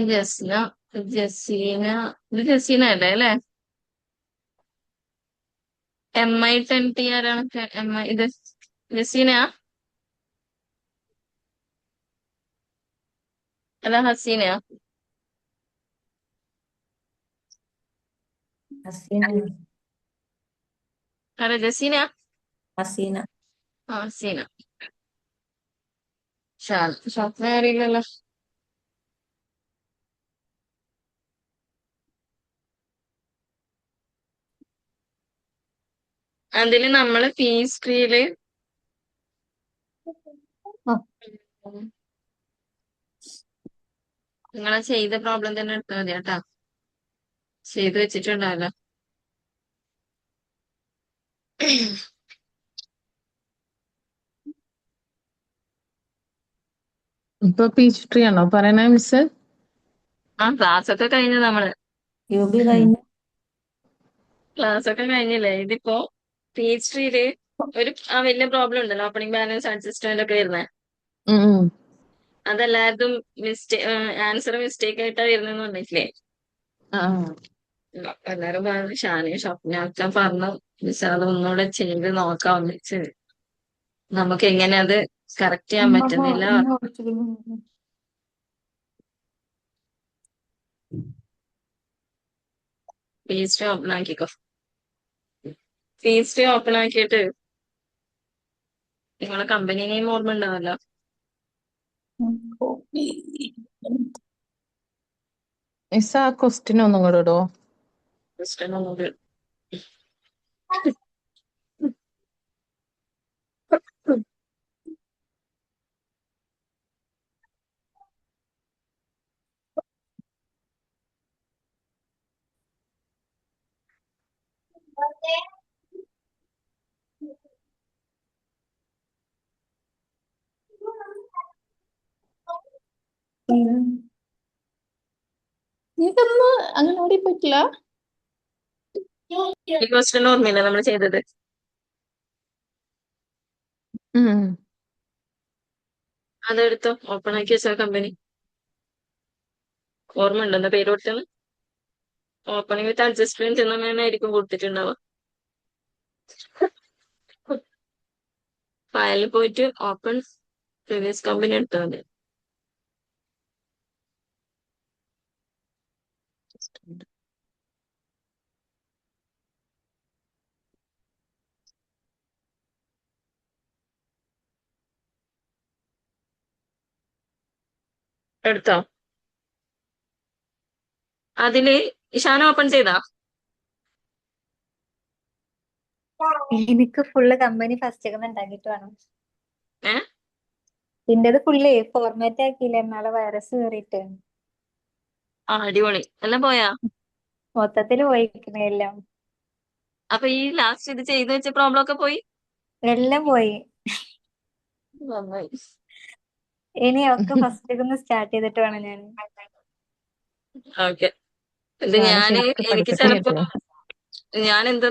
ജസ്ന, ജസീന, ഇത് ജസീന അല്ലേ അല്ലെ? MI10T ആരാണ്? ഇത് ജസീന അല്ല ഹസീനയാ? ഹസീന. ആരാ ജസീന? ഹസീന. ഹസീന. ഷാഫിന അറിയില്ലല്ലോ. അതില് നമ്മള് ഫീസ് ട്രീയില് നിങ്ങളെ ചെയ്ത പ്രോബ്ലം തന്നെ എടുത്താൽ മതി കേട്ടാ. ചെയ്ത് വെച്ചിട്ടുണ്ടാവല്ലോ. ഇപ്പൊ പീച്ച് ട്രീ ആണോ പറയണേ മിസ്? ക്ലാസ് ഒക്കെ കഴിഞ്ഞു നമ്മള്. UB കഴിഞ്ഞു. ക്ലാസ് ഒക്കെ കഴിഞ്ഞില്ലേ? ഇതിപ്പോ പീച്ച് ട്രീയില് ഒരു വലിയ പ്രോബ്ലം ഉണ്ടല്ലോ, ഓപ്പണിംഗ് ബാലൻസ് അഡ്ജസ്റ്റ്മെന്റ് ഒക്കെ വരുന്നത്. അതെല്ലാവരും ആൻസർ മിസ്റ്റേക്ക് ആയിട്ടാ വരുന്നതെന്ന് പറഞ്ഞിട്ടില്ലേ? അപ്പൊ എല്ലാരും പറഞ്ഞു, ഷാനിയും ഷപ്ന ഒക്കെ പറഞ്ഞു മിസ് അത് ഒന്നുകൂടെ ചെയ്ത് നോക്കാം ഒന്നിച്ച്. നമുക്ക് എങ്ങനെ അത് കറക്റ്റ് ചെയ്യാൻ പറ്റുന്നില്ല. പീസ് ട്രീ ഓപ്പൺ ആക്കിക്കോ. പീസ് ട്രീ ഓപ്പൺ ആക്കിയിട്ട് നിങ്ങളെ കമ്പനി നെയിം ഓർമ്മ ഉണ്ടാവല്ലോ. മിസ് ആ ക്വസ്റ്റ്യൻ ഒന്നും കൂടെ ഇടോ? ക്വസ്റ്റ്യൻ ഒന്നുകൂടി. ഇതൊന്നും അങ്ങനെ ഓടി പറ്റില്ല. ഈ ക്വസ്റ്റ്യൻ ഓർമ്മയില്ല നമ്മൾ ചെയ്തത്? അതെടുത്തോ, ഓപ്പൺ ആക്കി വെച്ചാൽ കമ്പനി ഓർമ്മ ഉണ്ടോ? എന്താ പേര് കൊടുത്തത്? ഓപ്പണിംഗ് വിത്ത് അഡ്ജസ്റ്റ്മെന്റ് എന്നങ്ങനെ ആയിരിക്കും കൊടുത്തിട്ടുണ്ടാവുക. ഫയലിൽ പോയിട്ട് ഓപ്പൺ പ്രീവിയസ് കമ്പനി എടുത്താൽ മതി. എടുത്തോ? അതില് ഇഷാന ഓപ്പൺ ചെയ്താ? എനിക്ക് ഫുള്ള് കമ്പനി ഫസ്റ്റ് ഉണ്ടാക്കിട്ട് വേണം. ഏ ഇന്റേത് ഫുള്ള് ഫോർമാറ്റ് ആക്കിയില്ല, നാളെ വൈറസ് കയറിയിട്ട് അടിപൊളി. എല്ലാം പോയാ? മൊത്തത്തില് പോയിരിക്കണ എല്ലാം. അപ്പൊ ഈ ലാസ്റ്റ് ഇത് ചെയ്ത് വെച്ച പ്രോബ്ലം ഒക്കെ പോയി? എല്ലാം പോയി. നന്നായി. ഇനി ഒക്കെ ഫസ്റ്റ് സ്റ്റാർട്ട് ചെയ്തിട്ട് വേണം ഞാൻ. ഓക്കെ. ഇത് ഞാന് എനിക്ക് ചിലപ്പോ ഞാൻ എന്താ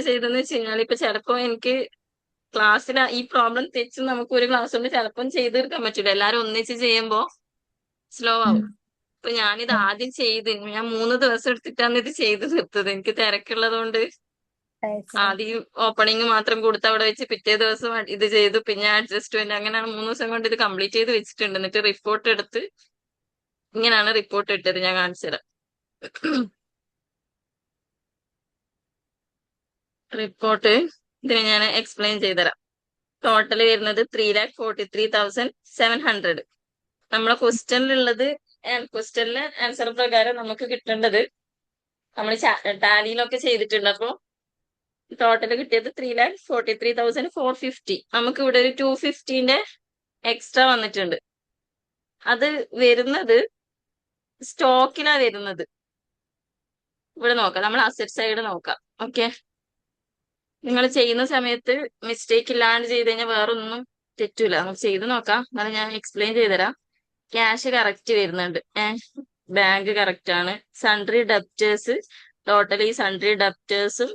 ചെയ്തെന്ന് വെച്ച് കഴിഞ്ഞാൽ ഇപ്പൊ ചിലപ്പോ എനിക്ക് ക്ലാസ്സിൽ ഈ പ്രോബ്ലം തെച്ച് നമുക്ക് ഒരു ക്ലാസ് കൊണ്ട് ചിലപ്പം ചെയ്ത് തീർക്കാൻ പറ്റില്ല. എല്ലാരും ഒന്നിച്ച് ചെയ്യുമ്പോ സ്ലോ ആവും. അപ്പൊ ഞാനിത് ആദ്യം ഞാൻ 3 ദിവസം എടുത്തിട്ടാണ് ഇത് ചെയ്ത് തീർത്തത്. എനിക്ക് തിരക്കുള്ളത് കൊണ്ട് ആദ്യം ഓപ്പണിംഗ് മാത്രം കൊടുത്ത് അവിടെ വെച്ച് പിറ്റേ ദിവസം ഇത് ചെയ്തു, പിന്നെ അഡ്ജസ്റ്റ്മെന്റ്, അങ്ങനെയാണ് 3 ദിവസം കൊണ്ട് ഇത് കംപ്ലീറ്റ് ചെയ്ത് വെച്ചിട്ടുണ്ട്. എന്നിട്ട് റിപ്പോർട്ട് എടുത്ത് ഇങ്ങനെയാണ് റിപ്പോർട്ട് ഇട്ടത്. ഞാൻ കാണിച്ചു തരാം. റിപ്പോർട്ട് ഇതിന് ഞാൻ എക്സ്പ്ലെയിൻ ചെയ്തുതരാം. ടോട്ടൽ വരുന്നത് 3,43,700. നമ്മളെ ക്വസ്റ്റ്യനിലുള്ളത് ക്വസ്റ്റ്യനിലെ ആൻസർ പ്രകാരം നമുക്ക് കിട്ടേണ്ടത് നമ്മൾ ടാലിയിലൊക്കെ ചെയ്തിട്ടുണ്ട്. അപ്പൊ ടോട്ടൽ കിട്ടിയത് 3,43,450. നമുക്ക് ഇവിടെ ഒരു 250ന്റെ എക്സ്ട്രാ വന്നിട്ടുണ്ട്. അത് വരുന്നത് സ്റ്റോക്കിലാ വരുന്നത്. ഇവിടെ നോക്കാം, നമ്മൾ അസറ്റ് സൈഡ് നോക്കാം. ഓക്കെ, നിങ്ങൾ ചെയ്യുന്ന സമയത്ത് മിസ്റ്റേക്ക് ഇല്ലാണ്ട് ചെയ്ത് കഴിഞ്ഞാൽ വേറൊന്നും തെറ്റൂല. നമുക്ക് ചെയ്ത് നോക്കാം, എന്നാലും ഞാൻ എക്സ്പ്ലെയിൻ ചെയ്തുതരാം. ക്യാഷ് കറക്റ്റ് വരുന്നുണ്ട്, ബാങ്ക് കറക്റ്റ് ആണ്. സൺട്രി ഡെപ്റ്റേഴ്സ് ടോട്ടൽ, ഈ സൺട്രി ഡെപ്റ്റേഴ്സും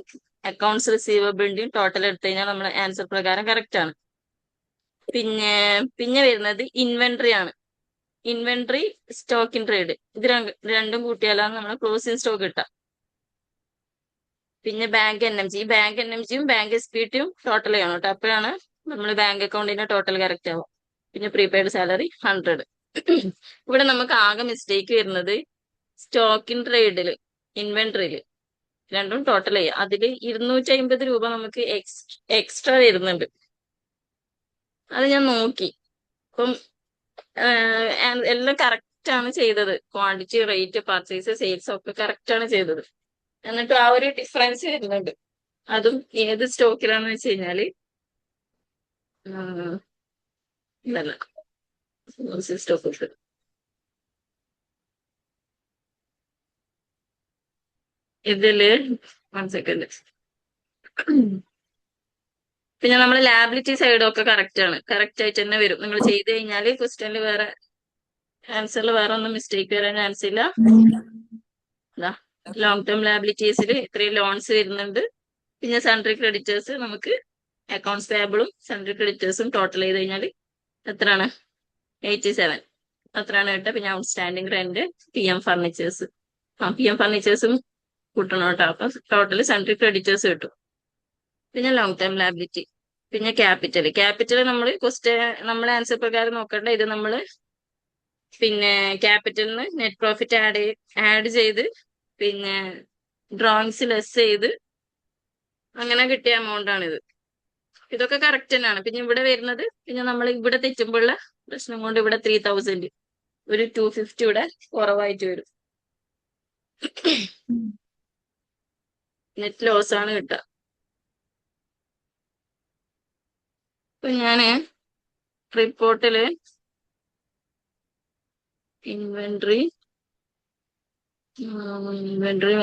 അക്കൗണ്ട്സ് റിസീവബിളിന്റെയും ടോട്ടൽ എടുത്തു കഴിഞ്ഞാൽ നമ്മളെ ആൻസർ പ്രകാരം കറക്റ്റ് ആണ്. പിന്നെ വരുന്നത് ഇൻവെന്ററി ആണ്. ഇൻവെന്ററി, സ്റ്റോക്ക് ഇൻ ട്രേഡ്, ഇത് രണ്ടും കൂട്ടിയാലാണ് നമ്മൾ ക്ലോസിംഗ് സ്റ്റോക്ക് കിട്ടുക. പിന്നെ ബാങ്ക് NMG, ഈ ബാങ്ക് NMGയും ബാങ്ക് SPTയും ടോട്ടൽ ചെയ്യണം കേട്ടോ, അപ്പോഴാണ് നമ്മൾ ബാങ്ക് അക്കൗണ്ടിന്റെ ടോട്ടൽ കറക്റ്റ് ആവുക. പിന്നെ പ്രീപെയ്ഡ് സാലറി 100. ഇവിടെ നമുക്ക് ആകെ മിസ്റ്റേക്ക് വരുന്നത് സ്റ്റോക്ക് ഇൻ ട്രേഡില്, ഇൻവെന്ററിയില് രണ്ടും ടോട്ടൽ ചെയ്യാം. അതിൽ 250 രൂപ നമുക്ക് എക്സ്ട്രാ വരുന്നുണ്ട്. അത് ഞാൻ നോക്കി, അപ്പം എല്ലാം കറക്റ്റ് ആണ് ചെയ്തത്. ക്വാണ്ടിറ്റി, റേറ്റ്, പർച്ചേസ്, സെയിൽസ് ഒക്കെ കറക്റ്റ് ആണ് ചെയ്തത്. എന്നിട്ട് ആ ഒരു ഡിഫറൻസ് വരുന്നുണ്ട്. അതും ഏത് സ്റ്റോക്കിലാന്ന് വെച്ച് കഴിഞ്ഞാല് ഇതല്ല സ്റ്റോക്ക്, ഇതില് 1 സെക്കൻഡ്. പിന്നെ നമ്മൾ ലാബിലിറ്റി സൈഡും ഒക്കെ കറക്റ്റ് ആണ്, കറക്റ്റ് ആയിട്ട് തന്നെ വരും. നിങ്ങൾ ചെയ്ത് കഴിഞ്ഞാല് ക്വസ്റ്റ്യനിൽ വേറെ ആൻസറിൽ വേറെ ഒന്നും മിസ്റ്റേക്ക് വരാൻ ചാൻസ് ഇല്ല. ലോങ് ടേം ലാബിലിറ്റീസിൽ ഇത്രയും ലോൺസ് വരുന്നുണ്ട്. പിന്നെ സൺട്രി ക്രെഡിറ്റേഴ്സ്, നമുക്ക് അക്കൗണ്ട്സ് പേബിളും സൺട്രി ക്രെഡിറ്റേഴ്സും ടോട്ടൽ ചെയ്ത് കഴിഞ്ഞാൽ എത്രയാണ്? 87 അത്രയാണ് കേട്ടോ. പിന്നെ outstanding rent, PM furnitures, PM ഫർണിച്ചേഴ്സും കൂട്ടണം കേട്ടോ. അപ്പൊ ടോട്ടൽ സൺട്രി ക്രെഡിറ്റേഴ്സ് കിട്ടും. പിന്നെ ലോങ് ടേം ലാബിലിറ്റി, പിന്നെ ക്യാപിറ്റൽ നമ്മൾ ആൻസർ പ്രകാരം നോക്കണ്ട. ഇത് നമ്മൾ പിന്നെ ക്യാപിറ്റലിന് നെറ്റ് പ്രോഫിറ്റ് ആഡ് ചെയ്ത് പിന്നെ ഡ്രോയിങ്സ് ലെസ് ചെയ്ത് അങ്ങനെ കിട്ടിയ എമൗണ്ട് ആണിത്. ഇതൊക്കെ കറക്റ്റ് തന്നെയാണ്. പിന്നെ ഇവിടെ വരുന്നത്, പിന്നെ നമ്മൾ ഇവിടെ തെറ്റുമ്പോഴുള്ള പ്രശ്നം കൊണ്ട് ഇവിടെ 3,000, ഒരു 250 ഇവിടെ കുറവായിട്ട് വരും. നെറ്റ് ലോസ് ആണ് കിട്ടുക. ഇപ്പൊ ഞാന് റിപ്പോർട്ടില് ഇൻവെന്ററി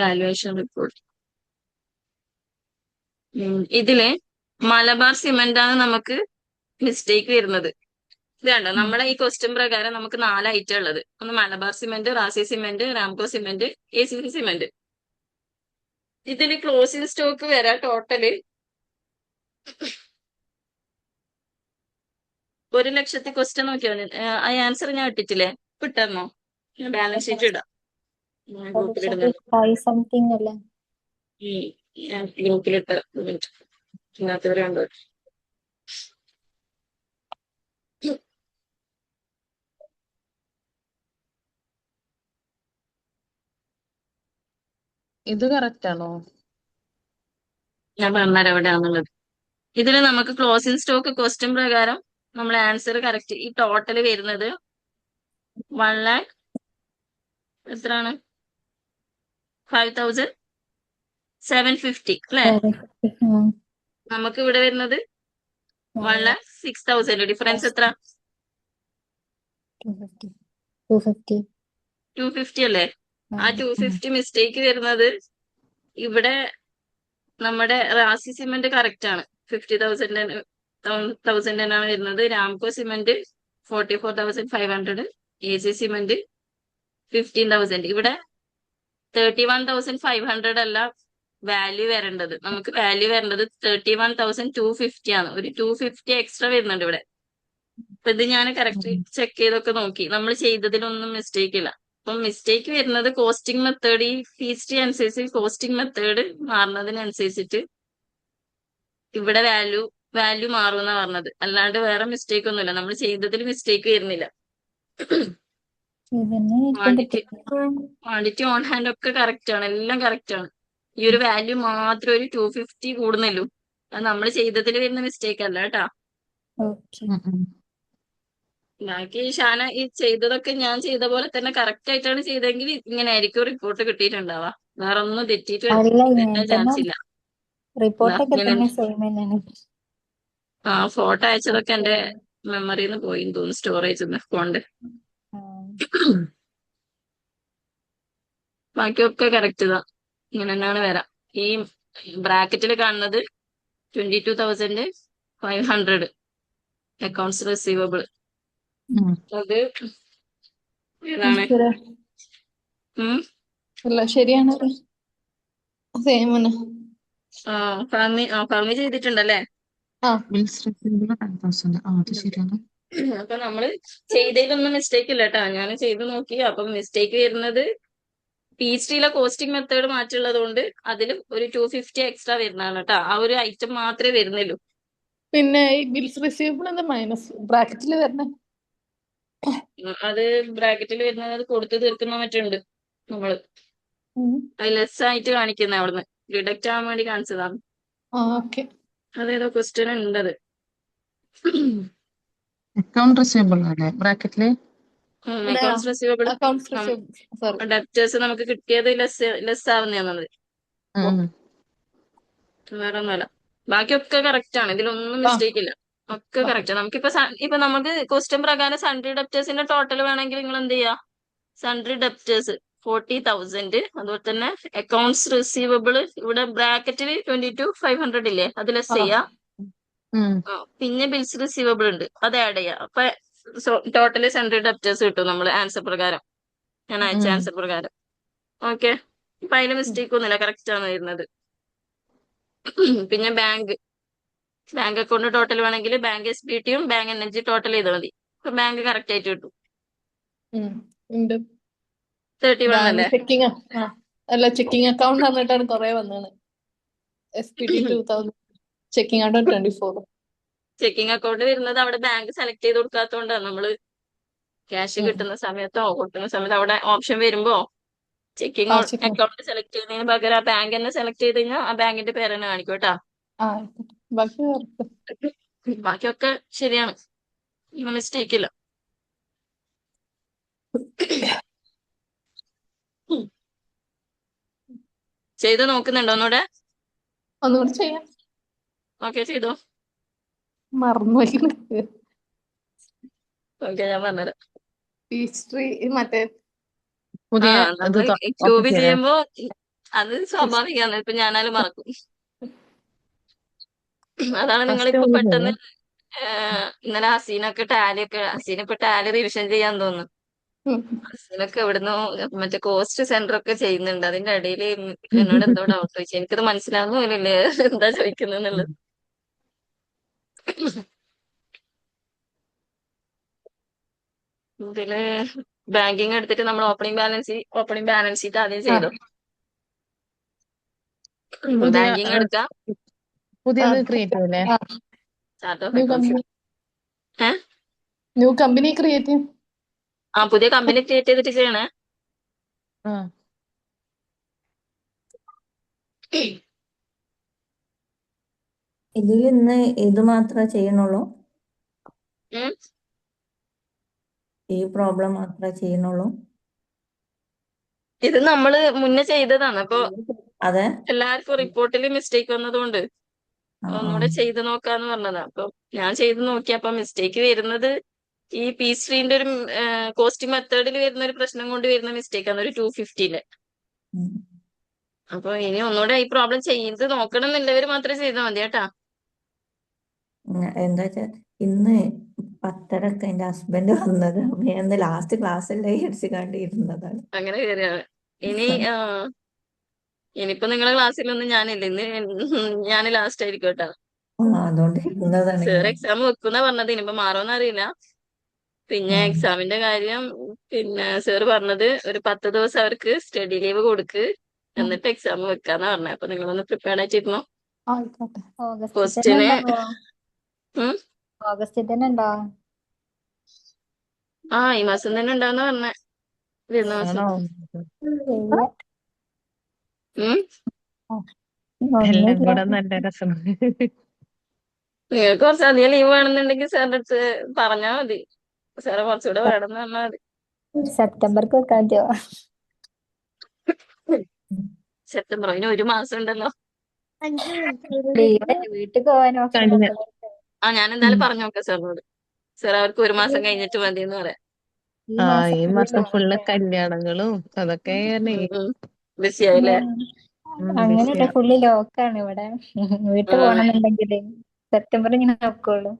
വാല്യുവേഷൻ റിപ്പോർട്ട്, ഇതില് മലബാർ സിമന്റ് ആണ് നമുക്ക് മിസ്റ്റേക്ക് വരുന്നത്. ഇത് കണ്ടോ, നമ്മളെ ഈ ക്വസ്റ്റ്യൻ പ്രകാരം നമുക്ക് 4 ഐറ്റം ഉള്ളത്. ഒന്ന് Malabar cement, Razi cement, Ramco cement, ACC cement. ഇതില് ക്ലോസിംഗ് സ്റ്റോക്ക് വരാം ടോട്ടല് 1,00,000 ക്വസ്റ്റ്യൻ നോക്കിയാൽ ആ ആൻസർ ഞാൻ ഇട്ടിട്ടില്ലേ? ഇട്ടെന്നോ? ഞാൻ ബാലൻസ് ഷീറ്റ് ഇടാം, ഗ്രൂപ്പിലിടുന്നുണ്ട്. 5 സംതിങ് അല്ലേ? ഞാൻ ഗ്രൂപ്പിലിട്ട് ഇല്ലാത്തവരെ കണ്ടോ. ഇത് കറക്റ്റ് ആണോ? ഞാൻ പറഞ്ഞുതരാം എവിടെയാണെന്നുള്ളത്. ഇതിൽ നമുക്ക് ക്ലോസിംഗ് സ്റ്റോക്ക് ക്വസ്റ്റ്യൻ പ്രകാരം നമ്മളെ ആൻസർ കറക്റ്റ്. ഈ ടോട്ടൽ വരുന്നത് 1,00,000 എത്രയാണ്? 5,750 അല്ലെ? നമുക്ക് ഇവിടെ വരുന്നത് 1,06,000. ഡിഫറൻസ് എത്ര? 250 അല്ലേ? ആ 250 മിസ്റ്റേക്ക് വരുന്നത് ഇവിടെ നമ്മുടെ റാസി സിമെന്റ് കറക്റ്റ് ആണ്, 50,000 ആണ് വരുന്നത്. Ramco cement 44,500, AC cement 15,000. ഇവിടെ 31,500 അല്ല വാല്യൂ വരേണ്ടത്. നമുക്ക് വാല്യൂ വരേണ്ടത് 31,250 ആണ്. ഒരു 250 എക്സ്ട്രാ വരുന്നുണ്ട് ഇവിടെ. അപ്പൊ ഇത് ഞാൻ കറക്റ്റ് ചെക്ക് ചെയ്തൊക്കെ നോക്കി, നമ്മൾ ചെയ്തതിലൊന്നും മിസ്റ്റേക്ക് ഇല്ല. അപ്പം മിസ്റ്റേക്ക് വരുന്നത് കോസ്റ്റിംഗ് മെത്തേഡ്, ഈ ഫീസ്റ്റ് അനുസരിച്ച് കോസ്റ്റിംഗ് മെത്തേഡ് മാറുന്നതിനനുസരിച്ചിട്ട് ഇവിടെ വാല്യൂ മാറുമെന്നാ പറഞ്ഞത്. അല്ലാണ്ട് വേറെ മിസ്റ്റേക്ക് ഒന്നുമില്ല, നമ്മൾ ചെയ്തതിൽ മിസ്റ്റേക്ക് വരുന്നില്ല. ക്വാണ്ടിറ്റി ഓൺ ഹാൻഡ് ഒക്കെ കറക്റ്റ് ആണ്, എല്ലാം കറക്റ്റ് ആണ്. ഈ ഒരു വാല്യൂ മാത്രം ഒരു 250 കൂടുന്നല്ലോ, അത് നമ്മൾ ചെയ്തതിൽ വരുന്ന മിസ്റ്റേക്ക് അല്ല കേട്ടാ. ബാക്കി ഷാന ഈ ചെയ്തതൊക്കെ ഞാൻ ചെയ്ത പോലെ തന്നെ കറക്റ്റ് ആയിട്ടാണ് ചെയ്തെങ്കിൽ ഇങ്ങനെ ആയിരിക്കും റിപ്പോർട്ട് കിട്ടിയിട്ടുണ്ടാവാ. വേറെ ഒന്നും തെറ്റിയിട്ട് അല്ല ഇങ്ങനെ വരാൻ തന്നെ ചാൻസ് ഇല്ല. ദാ റിപ്പോർട്ടൊക്കെ ഇങ്ങനെ തന്നെ സെയിം തന്നെയാണ്. ആ ഫോട്ടോ അയച്ചതൊക്കെ എന്റെ മെമ്മറിയിൽ നിന്ന് പോയി തോന്നുന്നു, സ്റ്റോറേജ് ഫോണിന്റെ. ബാക്കിയൊക്കെ കറക്റ്റ് ഇതാ, ഇങ്ങനെ തന്നെയാണ് വരാം. ഈ ബ്രാക്കറ്റിൽ കാണുന്നത് 22,500 അക്കൗണ്ട്സ് റിസീവബിൾ. ഉം. അത് ഏതാണ്? ഉം അല്ല ശരിയാണ്. സെയിം ആണ്. ഫർമി ചെയ്തിട്ടുണ്ടല്ലേ? Bills receivable 10,000. അത് ശരിയാണ്. അപ്പൊ നമ്മള് ചെയ്തതിലൊന്നും മിസ്റ്റേക്ക് ഇല്ല കേട്ടാ. ഞാൻ ചെയ്ത് നോക്കി. അപ്പൊ മിസ്റ്റേക്ക് വരുന്നത് PHDയിലെ കോസ്റ്റിംഗ് മെത്തേഡ് മാറ്റുള്ളത് കൊണ്ട് അതിൽ ഒരു 250 എക്സ്ട്രാ വരുന്നതാണ് കേട്ടാ. ആ ഒരു ഐറ്റം മാത്രമേ വരുന്നുള്ളൂ. പിന്നെ ഈ ബിൽസ് റിസീവബിൾ എന്താ മൈനസ് ബ്രാക്കറ്റിൽ വരണേ? അത് ബ്രാക്കറ്റിൽ വരുന്നത് അത് കൊടുത്തു തീർക്കുന്ന മറ്റുണ്ട് നമ്മള്. അത് ലെസ് ആയിട്ട് കാണിക്കുന്ന അവിടുന്ന് ഡിഡക്റ്റ് ആവാൻ വേണ്ടി കാണിച്ചതാണ്. ഓക്കെ. അതേതോ ക്വസ്റ്റ്യൻ ഉണ്ടത്. അക്കൗണ്ട് റിസീവബിൾ അല്ലേ ബ്രാക്കറ്റില്? Accounts receivable accounts receivable sorry. Debtors നമുക്ക് കിട്ടിയത് ലെസ് ആവുന്നതാണ്. വേറെ ഒന്നുമല്ല. ബാക്കിയൊക്കെ കറക്റ്റ് ആണ്. ഇതിലൊന്നും മിസ്റ്റേക്ക് ഇല്ല. ഒക്കെ കറക്റ്റ്. ഇപ്പൊ നമുക്ക് ക്വസ്റ്റ്യൻ പ്രകാരം സൺഡ്രി ഡെപ്റ്റേഴ്സിന്റെ ടോട്ടൽ വേണമെങ്കിൽ നിങ്ങൾ എന്ത് ചെയ്യാ? Sundry debtors 40,000. അതുപോലെ തന്നെ അക്കൗണ്ട്സ് റിസീവബിൾ ഇവിടെ ബ്രാക്കറ്റിൽ 22,500 ഇല്ലേ, അത് ലെസ് ചെയ്യാ. പിന്നെ ബിൽസ് റിസീവബിൾ ഉണ്ട്, അത് ആഡ് ചെയ്യാം. അപ്പൊ ടോട്ടല് സൺഡ്രി ഡെപ്റ്റേഴ്സ് കിട്ടും നമ്മൾ ആൻസർ പ്രകാരം, ഞാൻ അയച്ച ആൻസർ പ്രകാരം. ഓക്കെ, ഇപ്പൊ അതിന് മിസ്റ്റേക്ക് ഒന്നുമില്ല, കറക്റ്റ് ആണ് വരുന്നത്. പിന്നെ ബാങ്ക് അക്കൗണ്ട് ടോട്ടൽ വേണമെങ്കിൽ ബാങ്ക് SBTയും ബാങ്ക് NG ടോട്ടൽ ചെയ്താൽ മതി. അപ്പൊ ബാങ്ക് കറക്റ്റ് ആയിട്ട് കിട്ടും. 31 അല്ലേ? ചെക്കിങ് അല്ല ചെക്കിങ് അക്കൗണ്ട് എന്നിട്ടാണ് കുറെ വന്നാണ്. SPT 2000 checking account 24. Checking account വരുന്നത് അവിടെ ബാങ്ക് സെലക്ട് ചെയ്ത് കൊടുക്കാത്തതുകൊണ്ടാണ്. നമ്മള് ക്യാഷ് കിട്ടുന്ന സമയത്തോ കൊടുക്കുന്ന സമയത്തോ അവിടെ ഓപ്ഷൻ വരുമ്പോ ചെക്കിങ് അക്കൗണ്ട് സെലക്ട് ചെയ്യുന്നതിന് പകരം ആ ബാങ്ക് തന്നെ സെലക്ട് ചെയ്ത് കഴിഞ്ഞാൽ ആ ബാങ്കിന്റെ പേര് തന്നെ കാണിക്കും കേട്ടാ. ബാക്കിയൊക്കെ ശരിയാണ്, മിസ്റ്റേക്ക് ഇല്ല. ചെയ്ത് നോക്കുന്നുണ്ടോ ഒന്നുകൂടെ? ഒന്നുകൂടി ചെയ്യാം. ഓക്കെ, ചെയ്തോ. മറന്നുപോയി. ഓക്കെ, ഞാൻ പറഞ്ഞുതരാം. പീച്ച് മറ്റേ നമ്മള് ക്യൂബി ചെയ്യുമ്പോ അത് സ്വാഭാവികമാണ്. ഇപ്പൊ ഞാനാലും മറക്കും. അതാണ് നിങ്ങളിപ്പോ പെട്ടെന്ന് ഇന്നലെ ഹസീനൊക്കെ ടാലി റിവിഷൻ ചെയ്യാൻ തോന്നുന്നു. ഹസീനൊക്കെ എവിടുന്നോ മറ്റേ കോസ്റ്റ് സെന്റർ ഒക്കെ ചെയ്യുന്നുണ്ട്. അതിന്റെ ഇടയിൽ എന്നോട് എന്തോ ഡൗട്ട് ചോദിച്ചു. എനിക്കത് മനസ്സിലാവുന്ന പോലില്ലേ എന്താ ചോദിക്കുന്നുള്ളത്. ഇതില് ബാങ്കിങ് എടുത്തിട്ട് നമ്മൾ ഓപ്പണിംഗ് ബാലൻസ് ഷീറ്റ് ആദ്യം ചെയ്തു. ബാങ്കിങ് എടുക്കാം. പുതിയത് ക്രിയേറ്റ് ചെയ്യല്ലേ? Chart of accounts. New company create ചെയ്യും. പുതിയ കമ്പനി ക്രിയേറ്റ് ചെയ്തിട്ട് ചെയ്യണേ. ഇതിൽ ഇന്ന് ഇത് മാത്രമേ ചെയ്യണുള്ളൂ? ഈ പ്രോബ്ലം മാത്രമേ ചെയ്യണുള്ളൂ? ഇത് നമ്മള് മുന്നേ ചെയ്തതാണ്. അപ്പൊ അതെ, എല്ലാവർക്കും റിപ്പോർട്ടിൽ മിസ്റ്റേക്ക് വന്നതുകൊണ്ട് ഒന്നുകൂടെ ചെയ്ത് നോക്കാന്ന് പറഞ്ഞതാ. അപ്പൊ ഞാൻ ചെയ്ത് നോക്കിയപ്പോ മിസ്റ്റേക്ക് വരുന്നത് ഈ PHDന്റെ ഒരു കോസ്റ്റിംഗ് മെത്തേഡിൽ വരുന്ന ഒരു പ്രശ്നം കൊണ്ട് വരുന്ന മിസ്റ്റേക്ക് ആണ്, ഒരു 250. അപ്പൊ ഇനി ഒന്നുകൂടെ ഈ പ്രോബ്ലം ചെയ്ത് നോക്കണം എന്നുള്ളവർ മാത്രമേ ചെയ്താൽ മതി കേട്ടാ. എന്താ വെച്ചാ ഇന്ന് 10:30 എന്റെ ഹസ്ബൻഡ് വന്നത്. ഞാൻ ലാസ്റ്റ് ക്ലാസ്സിലെ അടിച്ചു കണ്ടിരുന്നതാണ്. അങ്ങനെ കയറിയാണ്. ഇനിയിപ്പോ നിങ്ങളെ ക്ലാസ്സിലൊന്നും ഞാനില്ല. ഇന്ന് ഞാൻ ലാസ്റ്റ് ആയിരിക്കും കേട്ടാ. അതുകൊണ്ട് ഇരുന്നതാണ്. സാർ എക്സാം വെക്കുന്ന പറഞ്ഞത്, ഇനിയിപ്പോ മാറോന്ന് അറിയില്ല. പിന്നെ എക്സാമിന്റെ കാര്യം പിന്നെ സാർ പറഞ്ഞത് ഒരു 10 ദിവസം അവർക്ക് സ്റ്റഡി ലീവ് കൊടുക്ക്, എന്നിട്ട് എക്സാം വെക്കാന്നാ പറഞ്ഞത്. അപ്പൊ നിങ്ങളൊന്ന് പ്രിപ്പയർഡ് ആയിട്ടിരുന്നോ. ക്വസ്റ്റ്യന് ഓഗസ്റ്റിൽ തന്നെ ഉണ്ടോ? ഈ മാസം തന്നെ ഉണ്ടാവുന്ന പറഞ്ഞേ. വരുന്ന മാസം. എല്ലാം കൂടെ നല്ല രസം. നിങ്ങൾക്ക് കുറച്ച് അധികം ലീവ് വേണമെന്നുണ്ടെങ്കിൽ സാറിന്റെ അടുത്ത് പറഞ്ഞാൽ മതി. സാറെ കുറച്ചുകൂടെ വേണമെന്ന് പറഞ്ഞാൽ മതി. സെപ്റ്റംബർക്ക് വെക്കാൻ പറ്റുമോ? സെപ്റ്റംബർ ഇനി 1 മാസം ഉണ്ടല്ലോ. ലീവല്ലേ, വീട്ടിൽ പോവാനോ ഒക്കെ കഴിഞ്ഞ ഞാൻ ഉം. എന്തായാലും പറഞ്ഞു നോക്കാം സാറിനോട്. സാർ അവർക്ക് 1 മാസം കഴിഞ്ഞിട്ട് മതി എന്ന് പറയാം. ഈ ആ മാസം ഈ മാസം ഫുള്ള് കല്യാണങ്ങളും അതൊക്കെ ബിസി ആയില്ലേ? അങ്ങനെയല്ല, ബിസിയാ. ഫുള്ള് ലോക്കാണ് ഇവിടെ. വീട്ടിൽ പോകണമെന്നുണ്ടെങ്കിൽ സെപ്റ്റംബർ ഇങ്ങനെ നോക്കുള്ളൂ.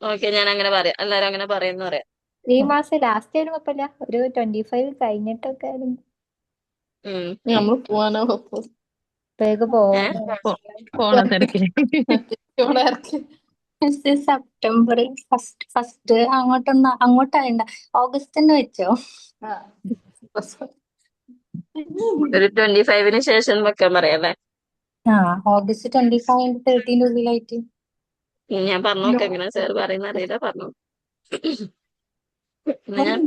ഓക്കെ, ഞാൻ അങ്ങനെ പറയാം, എല്ലാരും അങ്ങനെ പറയുന്നു പറയാം. ഈ മാസം ലാസ്റ്റ് ആയാലും കുഴപ്പമില്ല, ഒരു 25 കഴിഞ്ഞിട്ടൊക്കെ ആയാലും ഉം. നമ്മള് പോവാനോ വേഗം ഏ പോവാനോ. പോണ തിരക്കില്. ഇവിടെ ഇറക്കി. സെപ്റ്റംബർ ഫസ്റ്റ് അങ്ങോട്ടായിണ്ട, ഓഗസ്റ്റ് തന്നെ വെച്ചോ. ഒരു 25-ന് ശേഷം വെക്കാൻ പറയാം അല്ലേ? ഓഗസ്റ്റ് 25 13 ഉള്ളിലായിട്ട്. ഞാൻ പറഞ്ഞു നോക്കാം, എങ്ങനെ സാർ പറയുന്ന അറിയില്ല, പറഞ്ഞു. ഞാൻ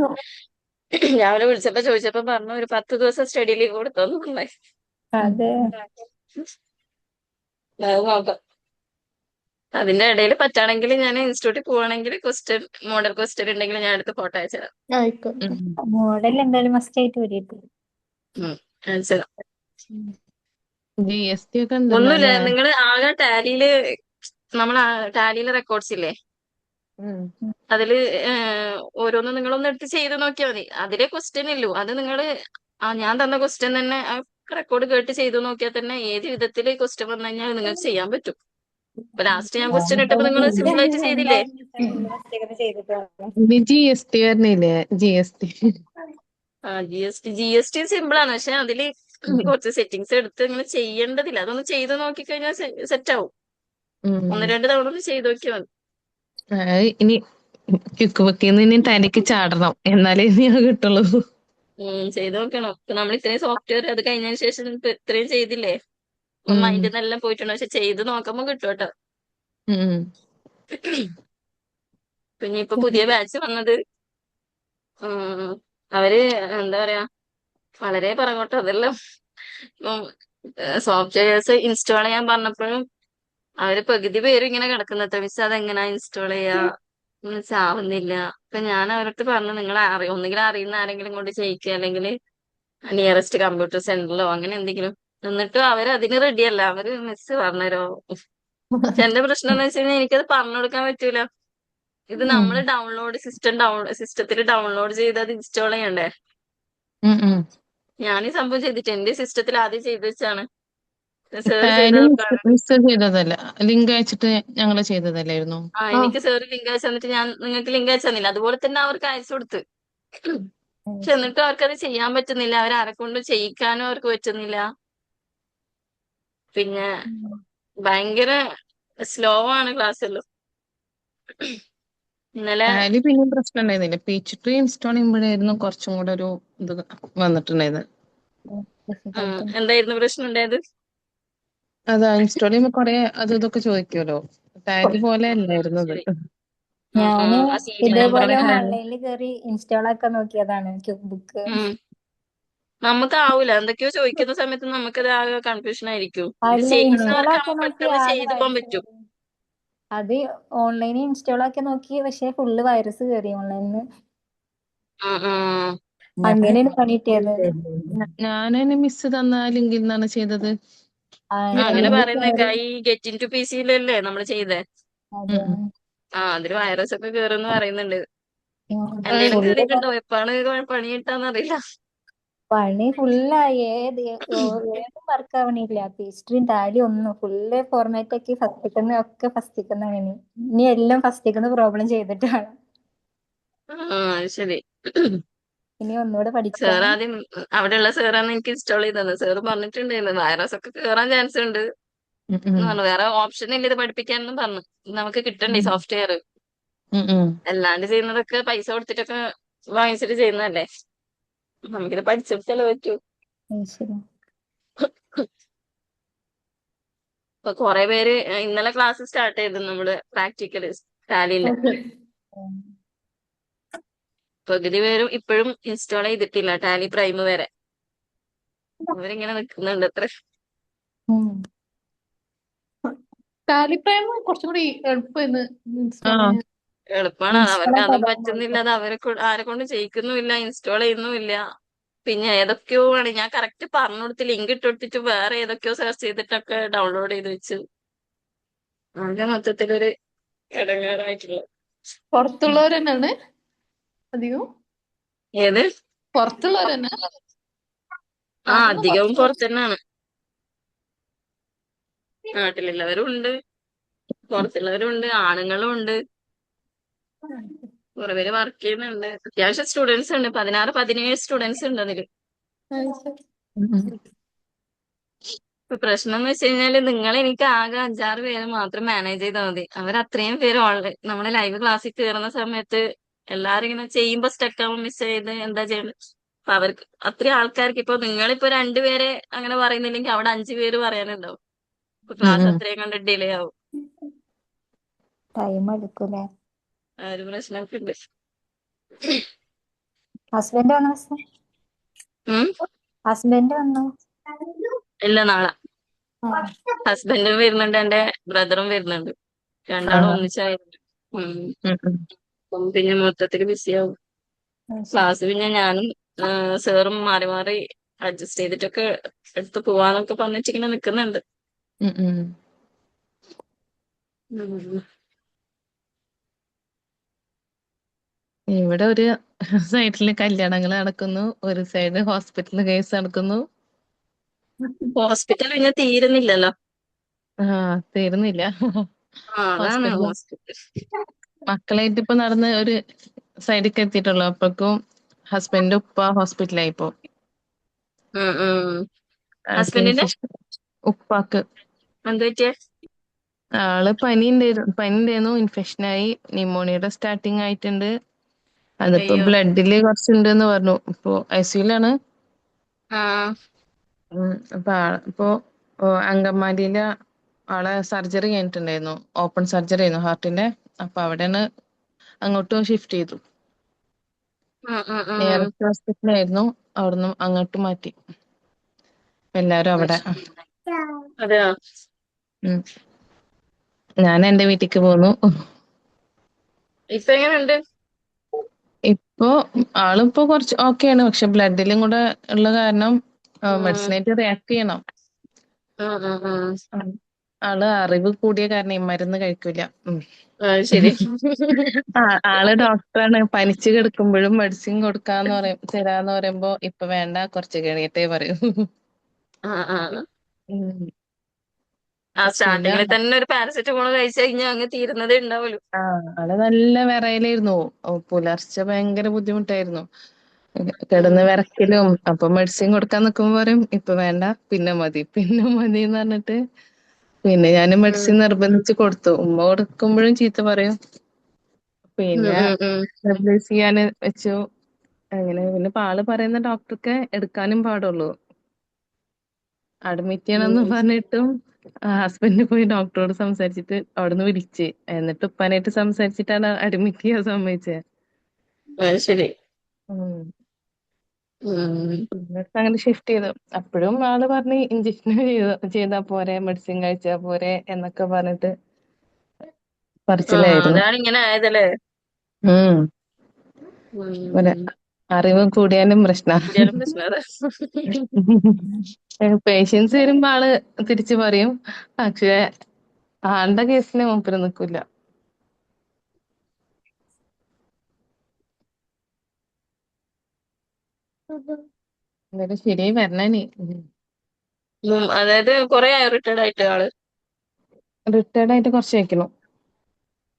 രാവിലെ വിളിച്ചപ്പോ ചോദിച്ചപ്പോ പറഞ്ഞു ഒരു 10 ദിവസം സ്റ്റഡി ലീവ് കൊടുത്തോന്നുള്ളേ. അതെ. അത് നോക്കാം. അതിന്റെ ഇടയിൽ പറ്റുകയാണെങ്കിൽ ഞാൻ ഇൻസ്റ്റിറ്റ്യൂട്ടിൽ പോവാണെങ്കിൽ മോഡൽ ക്വസ്റ്റ്യൻ ഉണ്ടെങ്കിൽ ഞാൻ എടുത്ത് ഫോട്ടോ അയച്ചുതരാം. ആയിക്കോട്ടെ. മോഡൽ എന്തായാലും മസ്റ്റ് ആയിട്ട് വരും. അയച്ചുതരാം. GST ഒക്കെ ഉണ്ടല്ലോ ഒന്നുമില്ല, അല്ലേ? നിങ്ങൾ ആകെ നമ്മൾ ടാലിയിലെ റെക്കോർഡ്സ് ഇല്ലേ, ഉം. അതില് ഓരോന്നും നിങ്ങളൊന്ന് എടുത്ത് ചെയ്ത് നോക്കിയാൽ മതി. അതിലെ ക്വസ്റ്റ്യൻ ഇല്ലു, അത് നിങ്ങൾ ഞാൻ തന്ന ക്വസ്റ്റ്യൻ തന്നെ റെക്കോർഡ് കേട്ട് ചെയ്ത് നോക്കിയാൽ തന്നെ ഏത് വിധത്തില് ക്വസ്റ്റ്യൻ വന്നു കഴിഞ്ഞാൽ നിങ്ങൾക്ക് ചെയ്യാൻ പറ്റും. ഇപ്പൊ ലാസ്റ്റ് ഞാൻ ക്വസ്റ്റ്യൻ ഇട്ടപ്പോ നിങ്ങൾ സിമ്പിൾ ആയിട്ട് ചെയ്തില്ലേ? ഇനി GST വരണില്ലേ? GST. GST സിമ്പിൾ ആണ്, പക്ഷെ അതില് കുറച്ച് സെറ്റിങ്സ് എടുത്ത് ഇങ്ങനെ ചെയ്യേണ്ടതില്ല. അതൊന്ന് ചെയ്ത് നോക്കിക്കഴിഞ്ഞാൽ സെറ്റ് ആവും. 1-2 തവണ ഒന്ന് ചെയ്ത് നോക്കിയാൽ മതി. ഇനി ക്യുക്ക് ബുക്കിന്ന് ഇനി തനിക്ക് ചാടണം, എന്നാലേ ഇനി അത് കിട്ടുള്ളൂ. ചെയ്ത് നോക്കണം. ഇപ്പൊ നമ്മൾ ഇത്രയും സോഫ്റ്റ്വെയർ അത് കഴിഞ്ഞതിന് ശേഷം ഇപ്പൊ ഇത്രയും ചെയ്തില്ലേ, മൈൻഡിൽ നിന്നെല്ലാം പോയിട്ടുണ്ട്. പക്ഷെ ചെയ്ത് നോക്കുമ്പോ കിട്ടും കേട്ടോ. പിന്നെ ഇപ്പൊ പുതിയ ബാച്ച് വന്നത് അവര് എന്താ പറയാ, വളരെ പറഞ്ഞോട്ടോ അതെല്ലാം. സോഫ്റ്റ്വെയർസ് ഇൻസ്റ്റാൾ ചെയ്യാൻ പറഞ്ഞപ്പോഴും അവര് പകുതി പേരും ഇങ്ങനെ കിടക്കുന്നത്, മിസ് അതെങ്ങനാ ഇൻസ്റ്റാൾ ചെയ്യാ, മിസ് ആവുന്നില്ല. അപ്പൊ ഞാൻ അവരടുത്ത് പറഞ്ഞു, നിങ്ങൾ ഒന്നുകിൽ അറിയുന്ന ആരെങ്കിലും കൊണ്ട് ചെയ്യിക്കുക, അല്ലെങ്കിൽ നിയറസ്റ്റ് കമ്പ്യൂട്ടർ സെന്ററിലോ അങ്ങനെ എന്തെങ്കിലും. എന്നിട്ടും അവര് അതിന് റെഡിയല്ല. അവര് മിസ് പറഞ്ഞുതരോ. പക്ഷെ എന്റെ പ്രശ്നം എന്ന് വെച്ച് കഴിഞ്ഞാൽ എനിക്കത് പറഞ്ഞു കൊടുക്കാൻ പറ്റൂല. ഇത് നമ്മൾ സിസ്റ്റത്തിൽ ഡൗൺലോഡ് ചെയ്ത് അത് ഇൻസ്റ്റാൾ ചെയ്യണ്ടേ. ഞാൻ ഈ സംഭവം ചെയ്തിട്ട് എന്റെ സിസ്റ്റത്തിൽ ആദ്യം ചെയ്ത് വെച്ചാണ്. സേർ ടാലി ചെയ്തതൊക്കെയാണ്. മിസ് ചെയ്തതല്ല, ലിങ്ക് അയച്ചിട്ട് ഞങ്ങള് ചെയ്തതല്ലായിരുന്നു. എനിക്ക് സേർ ലിങ്ക് അയച്ചു തന്നിട്ട് ഞാൻ നിങ്ങൾക്ക് ലിങ്ക് അയച്ചു തന്നില്ല. അതുപോലെ തന്നെ അവർക്ക് അയച്ചു കൊടുത്ത്. പക്ഷെ എന്നിട്ടും അവർക്കത് ചെയ്യാൻ പറ്റുന്നില്ല. അവരെ കൊണ്ട് ചെയ്യിക്കാനും അവർക്ക് പറ്റുന്നില്ല. പിന്നെ ഭയങ്കര സ്ലോ ആണ് ക്ലാസ്സെല്ലാം. ഇന്നലെ ടാലി പിന്നെ പ്രശ്നം ഉണ്ടായിരുന്നില്ല, P2 ഇൻസ്റ്റാൾ ചെയ്യുമ്പോഴായിരുന്നു കുറച്ചും കൂടെ ഒരു ഇത് വന്നിട്ടുണ്ടായത്. എന്തായിരുന്നു പ്രശ്നം ഉണ്ടായത്? അതാ ഇൻസ്റ്റാൾ ചെയ്യുമ്പോ കൊറേ അത് ഇതൊക്കെ ചോദിക്കുമല്ലോ, ടാലി പോലെ അല്ലായിരുന്നു അത്. ശരി. ഞാന് ആ സീരിയൽ നമ്പർ ഇതേപോലെ ഒക്കെ ഓൺലൈനിൽ കയറി ഇൻസ്റ്റാൾ ആക്കാൻ നോക്കിയതാണ് ക്യൂബ് ബുക്ക്. നമുക്ക് ആവൂല. എന്തൊക്കെയോ ചോദിക്കുന്ന സമയത്ത് നമുക്കത് ആകെ കൺഫ്യൂഷൻ ആയിരിക്കും. ഇത് അല്ല, ഇൻസ്റ്റാൾ ആക്കി ചെയ്യുന്നവർക്കാവുമ്പോ നോക്കി പെട്ടെന്ന് ആകെ ചെയ്തു പോകാൻ വൈറസ് പറ്റും. കയറി. അത് ഓൺലൈനിൽ ഇൻസ്റ്റാൾ ആക്കി നോക്കി, പക്ഷെ ഫുള്ള് വൈറസ് കയറി ഓൺലൈനിൽ. ആ, ആ. അങ്ങനെയാണ് പണി കിട്ടിയത്. ഞാനതിന് മിസ് തന്ന ലിങ്കിൽ നിന്നാണ് ചെയ്തത്. അങ്ങനെ ലിങ്ക് പറയുന്നേക്ക കയറി. ഈ ഗെറ്റ് ഇൻ ടു PC-യിലല്ലേ നമ്മൾ ചെയ്തേ. അതെ. അതില് വൈറസ് ഒക്കെ കേറുന്ന് പറയുന്നുണ്ട്. എന്തെങ്കിലും ഫുള്ള് കേറിയിട്ടുണ്ടോ? എപ്പാണ് പണി കിട്ടാന്നറിയില്ല. പണി ഫുള്ളായി. ഏതും വർക്ക് ആവണില്ല. പേസ്ട്രിയും ടാലി ഒന്നും ഫുള്ള് ഫോർമാറ്റ് ആക്കി ഫസ്റ്റിക്കുന്ന ഇനി എല്ലാം ഫസ്റ്റിക്കുന്ന പ്രോബ്ലം ചെയ്തിട്ടാണ്. അത് ശരി. ഇനി ഒന്നുകൂടെ സാർ പഠിക്കണം. ആദ്യം അവിടെയുള്ള സാറാണ് എനിക്ക് ഇൻസ്റ്റാൾ ചെയ്തത്. സാർ പറഞ്ഞിട്ടുണ്ടായിരുന്നു വൈറസ് ഒക്കെ കേറാൻ ചാൻസ് ഉണ്ട് എന്ന് പറഞ്ഞു. വേറെ ഓപ്ഷൻ ഇല്ല ഇത് പഠിപ്പിക്കാനെന്നും പറഞ്ഞു. നമുക്ക് കിട്ടണ്ടേ സോഫ്റ്റ്വെയർ. അല്ലാണ്ട് ചെയ്യുന്നതൊക്കെ പൈസ കൊടുത്തിട്ടൊക്കെ വാങ്ങിച്ചിട്ട് ചെയ്യുന്നതല്ലേ. നമുക്കിത് പഠിച്ചെടുത്തല്ലേ പറ്റൂ. ശരി. ഇപ്പൊ കൊറേ പേര് ഇന്നലെ ക്ലാസ് സ്റ്റാർട്ട് ചെയ്തു, നമ്മള് പ്രാക്ടിക്കല് ടാലിയില്. പകുതി പേരും ഇപ്പോഴും ഇൻസ്റ്റാൾ ചെയ്തിട്ടില്ല ടാലി പ്രൈം വരെ. അവരിങ്ങനെ നിൽക്കുന്നുണ്ട് അത്ര. ടാലി പ്രൈം കുറച്ചും കൂടി എളുപ്പമായിരുന്നു ഇൻസ്റ്റാൾ ചെയ്യാൻ. എളുപ്പമാണ്. അവർക്ക് ഇൻസ്റ്റോളൊക്കെ അതും അതാണ് പറ്റുന്നില്ല. എളുപ്പം. അത് ആരെ കൊണ്ട് ചെയ്യിക്കുന്നുമില്ല, ഇൻസ്റ്റാൾ ചെയ്യുന്നുമില്ല. പിന്നെ ഏതൊക്കെയോ ആണ്, ഞാൻ കറക്റ്റ് പറഞ്ഞു കൊടുത്ത് ലിങ്ക് ഇട്ട് കൊടുത്തിട്ട് വേറെ ഏതൊക്കെയോ സെർച്ച് ചെയ്തിട്ടൊക്കെ ഡൗൺലോഡ് ചെയ്ത് വെച്ചു. അങ്ങനെ മൊത്തത്തിലൊരു ഇടങ്ങേറായിട്ടുള്ള. പുറത്തുള്ളവർ തന്നെയാണ് അധികം. ഏത്? പുറത്തുള്ളവർ തന്നെ ആ, നാട്ടിലും അധികവും പുറത്തുള്ളവർ. പുറത്ത് തന്നെയാണ്. നാട്ടിലുള്ളവരും ഉണ്ട്, പുറത്തുള്ളവരും ഉണ്ട്, ആണുങ്ങളും ഉണ്ട്. കുറെ പേര് വർക്ക് ചെയ്യുന്നുണ്ട്. അത്യാവശ്യം സ്റ്റുഡൻസ് ഉണ്ട്, 16-17 സ്റ്റുഡൻസ് ഉണ്ട് അതില്. ഇപ്പൊ പ്രശ്നം എന്ന് വെച്ച് കഴിഞ്ഞാല്, നിങ്ങൾ എനിക്ക് ആകെ 5-6 പേരെ മാത്രം മാനേജ് ചെയ്താൽ മതി. അവർ അത്രയും പേര് ഓൾറെഡി നമ്മളെ ലൈവ് ക്ലാസ്സിൽ കയറുന്ന സമയത്ത് എല്ലാരും ഇങ്ങനെ ചെയ്യുമ്പോ സ്റ്റക്ക് ആവുമ്പോൾ മിസ് ചെയ്ത് എന്താ ചെയ്യുന്നത്. അപ്പൊ അവർക്ക് അത്രയും ആൾക്കാർക്ക്, ഇപ്പൊ നിങ്ങളിപ്പോ 2 പേരെ അങ്ങനെ പറയുന്നില്ലെങ്കിൽ അവിടെ 5 പേര് പറയാനുണ്ടാവും. ഇപ്പൊ ക്ലാസ് അത്രയും കണ്ട് ഡിലേ ആവും. ടൈം എടുക്കൂലേ? ആ ഒരു പ്രശ്നമൊക്കെ ഉണ്ട്. ഹസ്ബൻഡ് വന്നോ? ഉം. ഹസ്ബൻഡ് വന്നോ? ഇല്ല, നാളെ ആ, ഹസ്ബൻഡും വരുന്നുണ്ട്, എന്റെ ബ്രദറും വരുന്നുണ്ട്. രണ്ടാളും ഒന്നിച്ചായിരുന്നു. അപ്പം പിന്നെ മൊത്തത്തിൽ ബിസിയാവും. അത് ശരി. ക്ലാസ് പിന്നെ ഞാനും സാറും മാറി മാറി അഡ്ജസ്റ്റ് ചെയ്തിട്ടൊക്കെ എടുത്ത് പോവാന്നൊക്കെ പറഞ്ഞിട്ട് ഇങ്ങനെ നിക്കുന്നുണ്ട്. ഉം. ഇവിടെ ഒരു സൈഡില് കല്യാണങ്ങൾ നടക്കുന്നു, ഒരു സൈഡ് ഹോസ്പിറ്റൽ കേസ് നടക്കുന്നു. ഹോസ്പിറ്റൽ പിന്നെ തീരുന്നില്ലല്ലോ. ആ, തീരുന്നില്ല. അതാണ് ഹോസ്പിറ്റൽ ഹോസ്പിറ്റൽ. മക്കളായിട്ട് ഇപ്പൊ നടന്ന് ഒരു സൈഡിലേക്ക് എത്തിയിട്ടുള്ളൂ. അപ്പോഴേക്കും ഹസ്ബൻഡ് ഉപ്പ ഹോസ്പിറ്റലായിപ്പോ. ആൾക്ക് ഹസ്ബൻഡിന്റെ ഇൻഫെക്ഷൻ. ഉപ്പാക്ക് എന്ത് പറ്റിയ? ആള് പനി ഉണ്ടായിരുന്നു, ഇൻഫെക്ഷനായി, ന്യൂമോണിയയുടെ സ്റ്റാർട്ടിങ് ആയിട്ടുണ്ട്. അതിപ്പോ അയ്യോ. ബ്ലഡില് കുറച്ചുണ്ടെന്ന് പറഞ്ഞു. ഇപ്പൊ ഐസിയുലാണ്. ആ. അപ്പൊ ഇപ്പൊ അങ്കമാലിയില് ആളെ സർജറി കഴിഞ്ഞിട്ടുണ്ടായിരുന്നു. ഓപ്പൺ സർജറി ആയിരുന്നു ഹാർട്ടിന്റെ. അപ്പൊ അവിടെയാണ് അങ്ങോട്ടും ഷിഫ്റ്റ് ചെയ്തു. നിയറസ്റ്റ് ഹോസ്പിറ്റലായിരുന്നു, അവിടുന്ന് അങ്ങോട്ട് മാറ്റി. എല്ലാരും അവിടെ. അതെയോ? ഉം. ഞാൻ എന്റെ വീട്ടിക്ക് പോന്നു. ഇപ്പൊ എങ്ങനെയുണ്ട്? ഇപ്പൊ ആളിപ്പോ കുറച്ച് ഓക്കെയാണ്. പക്ഷെ ബ്ലഡിലും കൂടെ ഉള്ള കാരണം ഉം. മെഡിസിനായിട്ട് റിയാക്ട് ചെയ്യണം. ഉം. ഉം. ആള് അറിവ് കൂടിയ കാരണം ഈ മരുന്ന് കഴിക്കൂല. അത് ശരി. ആള് ഡോക്ടറാണ്. പനിച്ച് കിടക്കുമ്പോഴും മെഡിസിൻ കൊടുക്കാന്ന് തരാന്ന് പറയുമ്പോ ഇപ്പൊ വേണ്ട, കുറച്ച് കഴിയട്ടെ പറയൂ. ആ. ഉം. പിന്നെ സ്റ്റാർട്ടിങ്ങിൽ തന്നെ ഒരു പാരസെറ്റമോൾ കഴിച്ചു കഴിഞ്ഞാൽ അങ്ങ് തീരുന്നതേ ഉണ്ടാവുള്ളൂ. ആള് നല്ല വിറയലായിരുന്നു. പുലർച്ചെ ഭയങ്കര ബുദ്ധിമുട്ടായിരുന്നു. കിടന്ന് ഉം. വിറക്കലും. അപ്പൊ മെഡിസിൻ കൊടുക്കാൻ നിക്കുമ്പോ പറയും ഇപ്പൊ വേണ്ട, പിന്നെ മതി, പിന്നെ മതി എന്ന് പറഞ്ഞിട്ട് പിന്നെ ഞാൻ ഉം. മെഡിസിൻ നിർബന്ധിച്ച് കൊടുത്തു. ഉമ്മ കൊടുക്കുമ്പോഴും ചീത്ത പറയും. പിന്നെ ഉം. നെബുലൈസ് ചെയ്യാന് വെച്ചു. അങ്ങനെ പിന്നെ ഇപ്പൊ ആള് പറയുന്ന ഡോക്ടർക്ക് എടുക്കാനും പാടുള്ളൂ. അഡ്മിറ്റ് ചെയ്യണമെന്ന് ഉം. പറഞ്ഞിട്ടും ഹസ്ബൻഡ് പോയി ഡോക്ടറോട് സംസാരിച്ചിട്ട് അവിടുന്ന് വിളിച്ച്, എന്നിട്ട് ഉപ്പാനായിട്ട് സംസാരിച്ചിട്ടാണ് അഡ്മിറ്റ് ചെയ്യാൻ സമ്മതിച്ചത്. അത് ശരി. ഉം. ഉം. എന്നിട്ട് അങ്ങനെ ഷിഫ്റ്റ് ചെയ്തു. അപ്പോഴും ആള് പറഞ്ഞ് ഇഞ്ചക്ഷൻ ചെയ്താ പോരെ, മെഡിസിൻ കഴിച്ചാ പോരെ എന്നൊക്കെ പറഞ്ഞിട്ട് പറച്ചിലായിരുന്നു. അതാണ് ഇങ്ങനെ ആയതല്ലേ. ഉം. ഒരു ഉം. അറിവ് കൂടിയാലും പ്രശ്നാ. ഇന്ത്യയിലും പ്രശ്നം അതാ. പേഷ്യൻസ് വരുമ്പോ ആള് തിരിച്ചു പറയും. പക്ഷെ ആളുടെ കേസിന് മൂപ്പര് നിക്കൂല. എന്തായാലും ശരിയായി വരണനി. അതായത് കൊറേ ആയോ റിട്ടയർഡ് ആയിട്ട് ആള്? റിട്ടയർഡ് ആയിട്ട് കുറച്ച് കഴിക്കണം.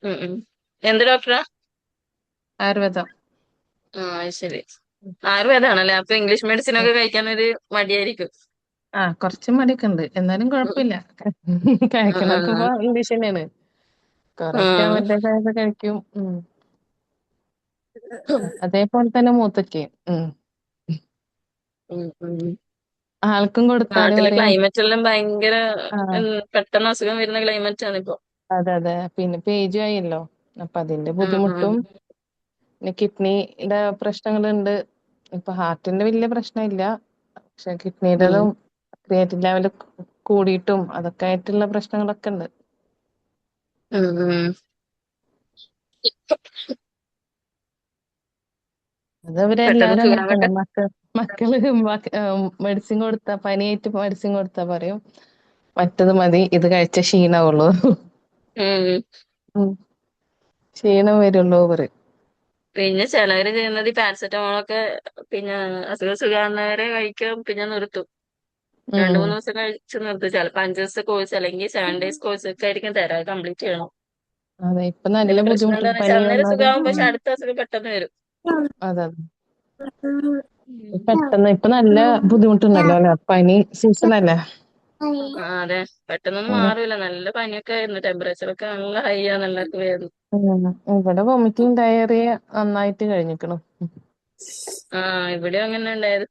ഉം. എന്ത് ഡോക്ടറാ? ആയുർവേദം. അത് ശരി. ആയുർവേദാണല്ലേ. അപ്പൊ ഇംഗ്ലീഷ് മെഡിസിൻ ഒക്കെ കഴിക്കാൻ ഒരു മടിയായിരിക്കും. കുറച്ച് മടിയൊക്കെ ഉണ്ട്, എന്നാലും കുഴപ്പമില്ല. കഴിക്കണൊക്കെ ഉം. ഇംഗ്ലീഷ് തന്നെയാണ്. കൊറേയൊക്കെ ഉം. അവരുടേതായത് കഴിക്കും. അതേപോലെ തന്നെ മൂത്തച്ഛയും. ഉം. ആൾക്കും കൊടുത്താല് നാട്ടിലെ പറയും. ക്ലൈമറ്റ് എല്ലാം ഭയങ്കര ആ, പെട്ടെന്ന് അസുഖം വരുന്ന ക്ലൈമറ്റ് ആണ് ഇപ്പൊ. അതെ അതെ. പിന്നെ ഇപ്പൊ ഏജ് ആയല്ലോ. അപ്പൊ അതിന്റെ ഉം. ബുദ്ധിമുട്ടും പിന്നെ കിഡ്നിയുടെ പ്രശ്നങ്ങളുണ്ട്. ഇപ്പൊ ഹാർട്ടിന്റെ വലിയ പ്രശ്നമില്ല, പക്ഷെ ഉം. കിഡ്നിയുടേതും ക്രിയാറ്റിൻ ലെവൽ കൂടിയിട്ടും അതൊക്കെ ആയിട്ടുള്ള പ്രശ്നങ്ങളൊക്കെ ഉണ്ട്. ഉം. അത് പെട്ടെന്ന് അവരെല്ലാരും അങ്ങനെ തന്നെ. സുഖാവട്ടെ. മക്കള് മെഡിസിൻ കൊടുത്താ, പനിയായിട്ട് മെഡിസിൻ കൊടുത്താ പറയും മറ്റത് മതി, ഇത് കഴിച്ച ക്ഷീണാവുള്ളൂ. ഉം. ഉം. ക്ഷീണം വരുള്ളൂ പറയും. പിന്നെ ചിലവര് ചെയ്യുന്നത് ഈ പാരസെറ്റമോളൊക്കെ പിന്നെ അസുഖം സുഖാവുന്നവരെ കഴിക്കും, പിന്നെ നിർത്തും. 2-3 ദിവസം കഴിച്ച് നിർത്തും. ചിലപ്പോ 5 ദിവസത്തെ കോഴ്സ് അല്ലെങ്കിൽ 7 ഡേയ്സ് കോഴ്സ് ഒക്കെ ആയിരിക്കും തരാം. അത് കംപ്ലീറ്റ് ചെയ്യണം. അതെ, ഇപ്പൊ നല്ല ഇതിന്റെ പ്രശ്നം ബുദ്ധിമുട്ടുണ്ട് എന്താന്ന് വെച്ചാൽ പനി അന്നേരം വന്നാല്. സുഖാവും, പക്ഷെ അടുത്ത അസുഖം പെട്ടെന്ന് വരും. അതെ, ഉം. പെട്ടെന്ന് ഇപ്പൊ നല്ല ബുദ്ധിമുട്ടുണ്ടല്ലോ അല്ലെ, പനി സീസൺ അല്ലേ. ആ അതെ, പെട്ടെന്നൊന്നും ഉം. മാറൂല. നല്ല പനിയൊക്കെ ആയിരുന്നു, ടെമ്പറേച്ചർ ഒക്കെ നല്ല ഹൈ ആണ് എല്ലാവർക്കും വരുന്നത്. ഇവിടെ വോമിറ്റിംഗ് ഡയറിയ നന്നായിട്ട് കഴിഞ്ഞിക്കണു. ആ ഇവിടെ അങ്ങനെ ഉണ്ടായത്.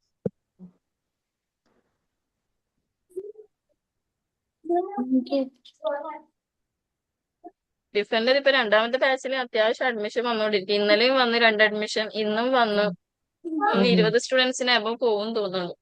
ഡിഫൻഡർ ഇപ്പൊ 2ാമത്തെ ബാച്ചിൽ അത്യാവശ്യം അഡ്മിഷൻ വന്നോണ്ടിരിക്കും. ഇന്നലെയും വന്ന് 2 അഡ്മിഷൻ, ഇന്നും വന്നു. 20 സ്റ്റുഡൻസിന് അബവ് പോകും തോന്നുന്നു.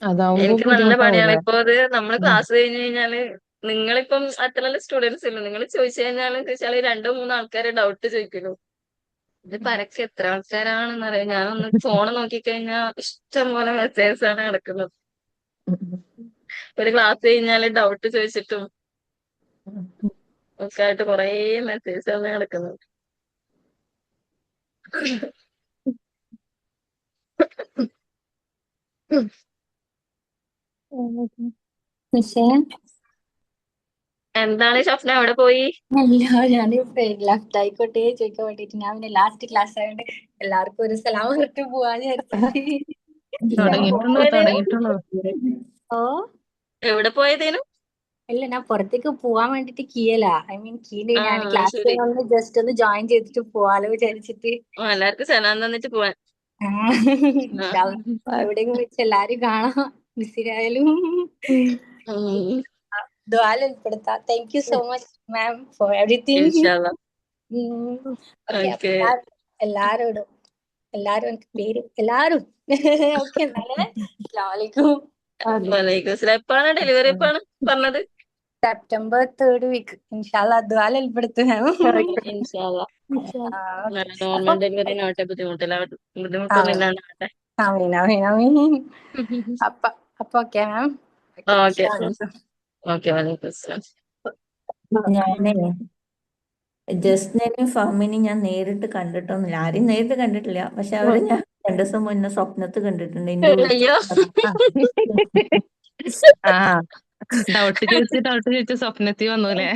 അതാവുമ്പോ എനിക്ക് നല്ല പണിയാണ് ബുദ്ധിമുട്ടാവൂലേ. ഇപ്പൊ. അത് നമ്മള് ക്ലാസ് കഴിഞ്ഞ് കഴിഞ്ഞാല് നിങ്ങളിപ്പം അത്രയുള്ള സ്റ്റുഡൻസ് ഇല്ല, നിങ്ങൾ ചോദിച്ചു കഴിഞ്ഞാലും ചോദിച്ചാല് 2-3 ആൾക്കാരെ ഡൗട്ട് ചോദിക്കുള്ളൂ. ഇത് പരക്കെ എത്ര ആൾക്കാരാണെന്നറിയാം. ഞാനൊന്ന് ഫോൺ നോക്കിക്കഴിഞ്ഞാൽ ഇഷ്ടം പോലെ മെസ്സേജസ് ആണ് കിടക്കുന്നത്. ഒരു ക്ലാസ് കഴിഞ്ഞാല് ഡൗട്ട് ചോദിച്ചിട്ടും ഒക്കെ ആയിട്ട് കൊറേ മെസ്സേജസ് ആണ് കിടക്കുന്നത്. പക്ഷേ എന്താണ് ഷഫ്ന, എവിടെ പോയി? അല്ല, ഞാൻ ലെഫ്റ്റ് ആയിക്കോട്ടെ ചോദിക്കാൻ വേണ്ടിട്ട് ഞാൻ പിന്നെ ലാസ്റ്റ് ക്ലാസ് ആയതുകൊണ്ട് എല്ലാവർക്കും ഒരു സലാം പറഞ്ഞിട്ട് പോവാന്ന് വിചാരിച്ചിട്ട്. എവിടെ തുടങ്ങിയിട്ടുള്ളൂ പോയതേനു? തുടങ്ങിയിട്ടുള്ളൂ. ഓ എവിടെ പോയതേനു? അല്ല, ഞാൻ പുറത്തേക്ക് പോവാൻ വേണ്ടിട്ട് കീയല. ഐ മീൻ കീല് ആ ഞാൻ ക്ലാസ് ശരി. ഒന്ന് ജസ്റ്റ് ഒന്ന് ജോയിൻ ചെയ്തിട്ട് പോവാലോ വിചാരിച്ചിട്ട്. എല്ലാവർക്കും സലാം തന്നിട്ട് പോവാൻ. ആ, ആ. ഇൻഷാ അല്ലാ എവിടെയെങ്കിലും വെച്ച് എല്ലാരും കാണാം, മിസ്സിനായാലും. ഉം. ദ്വാല ഉൾപ്പെടുത്താം. Thank you so much ma'am four everything. ഇൻഷാല്ലാ. ഓക്കെ, അപ്പൊ ഓക്കെ. എല്ലാരോടും എനിക്ക് പേര് എല്ലാരും ഓക്കെ. എന്നാലേ അസ്സലാമലൈക്കും. വലൈക്കും സ്സലാം. എപ്പാണ് ഡെലിവറി, എപ്പാണ് പറഞ്ഞത്? സെപ്റ്റംബർ 3rd വീക്ക് ഇൻഷാല്ലാ ദ്വാല ഉൾപ്പെടുത്തും. ഇൻഷാല്ലാ. നല്ല അപ്പൊ നോർമൽ ഡെലിവറി ആവട്ടെ, ബുദ്ധിമുട്ടൊന്നും ആമീൻ ഇല്ലാണ്ടാവട്ടെ. ആമീൻ ആമീൻ ആമീൻ. അപ്പൊ ഓക്കെ മാം. ഓക്കെ. ഓക്കെ, വലൈക്കും സ്സലാം. ഞാനേ ജസ്റ്റിനെയും ഫഹമിനെയും ഞാൻ നേരിട്ട് കണ്ടിട്ടൊന്നുമില്ല. ആരെയും നേരിട്ട് കണ്ടിട്ടില്ല, പക്ഷെ അവരെ ഞാൻ 2 ദിവസം മുന്നേ സ്വപ്നത്ത് കണ്ടിട്ടുണ്ട്. എന്നെ വിളിച്ചു. അയ്യോ. ആ, ഡൗട്ട് ചോദിച്ച് സ്വപ്നത്തിൽ വന്നൂലേ.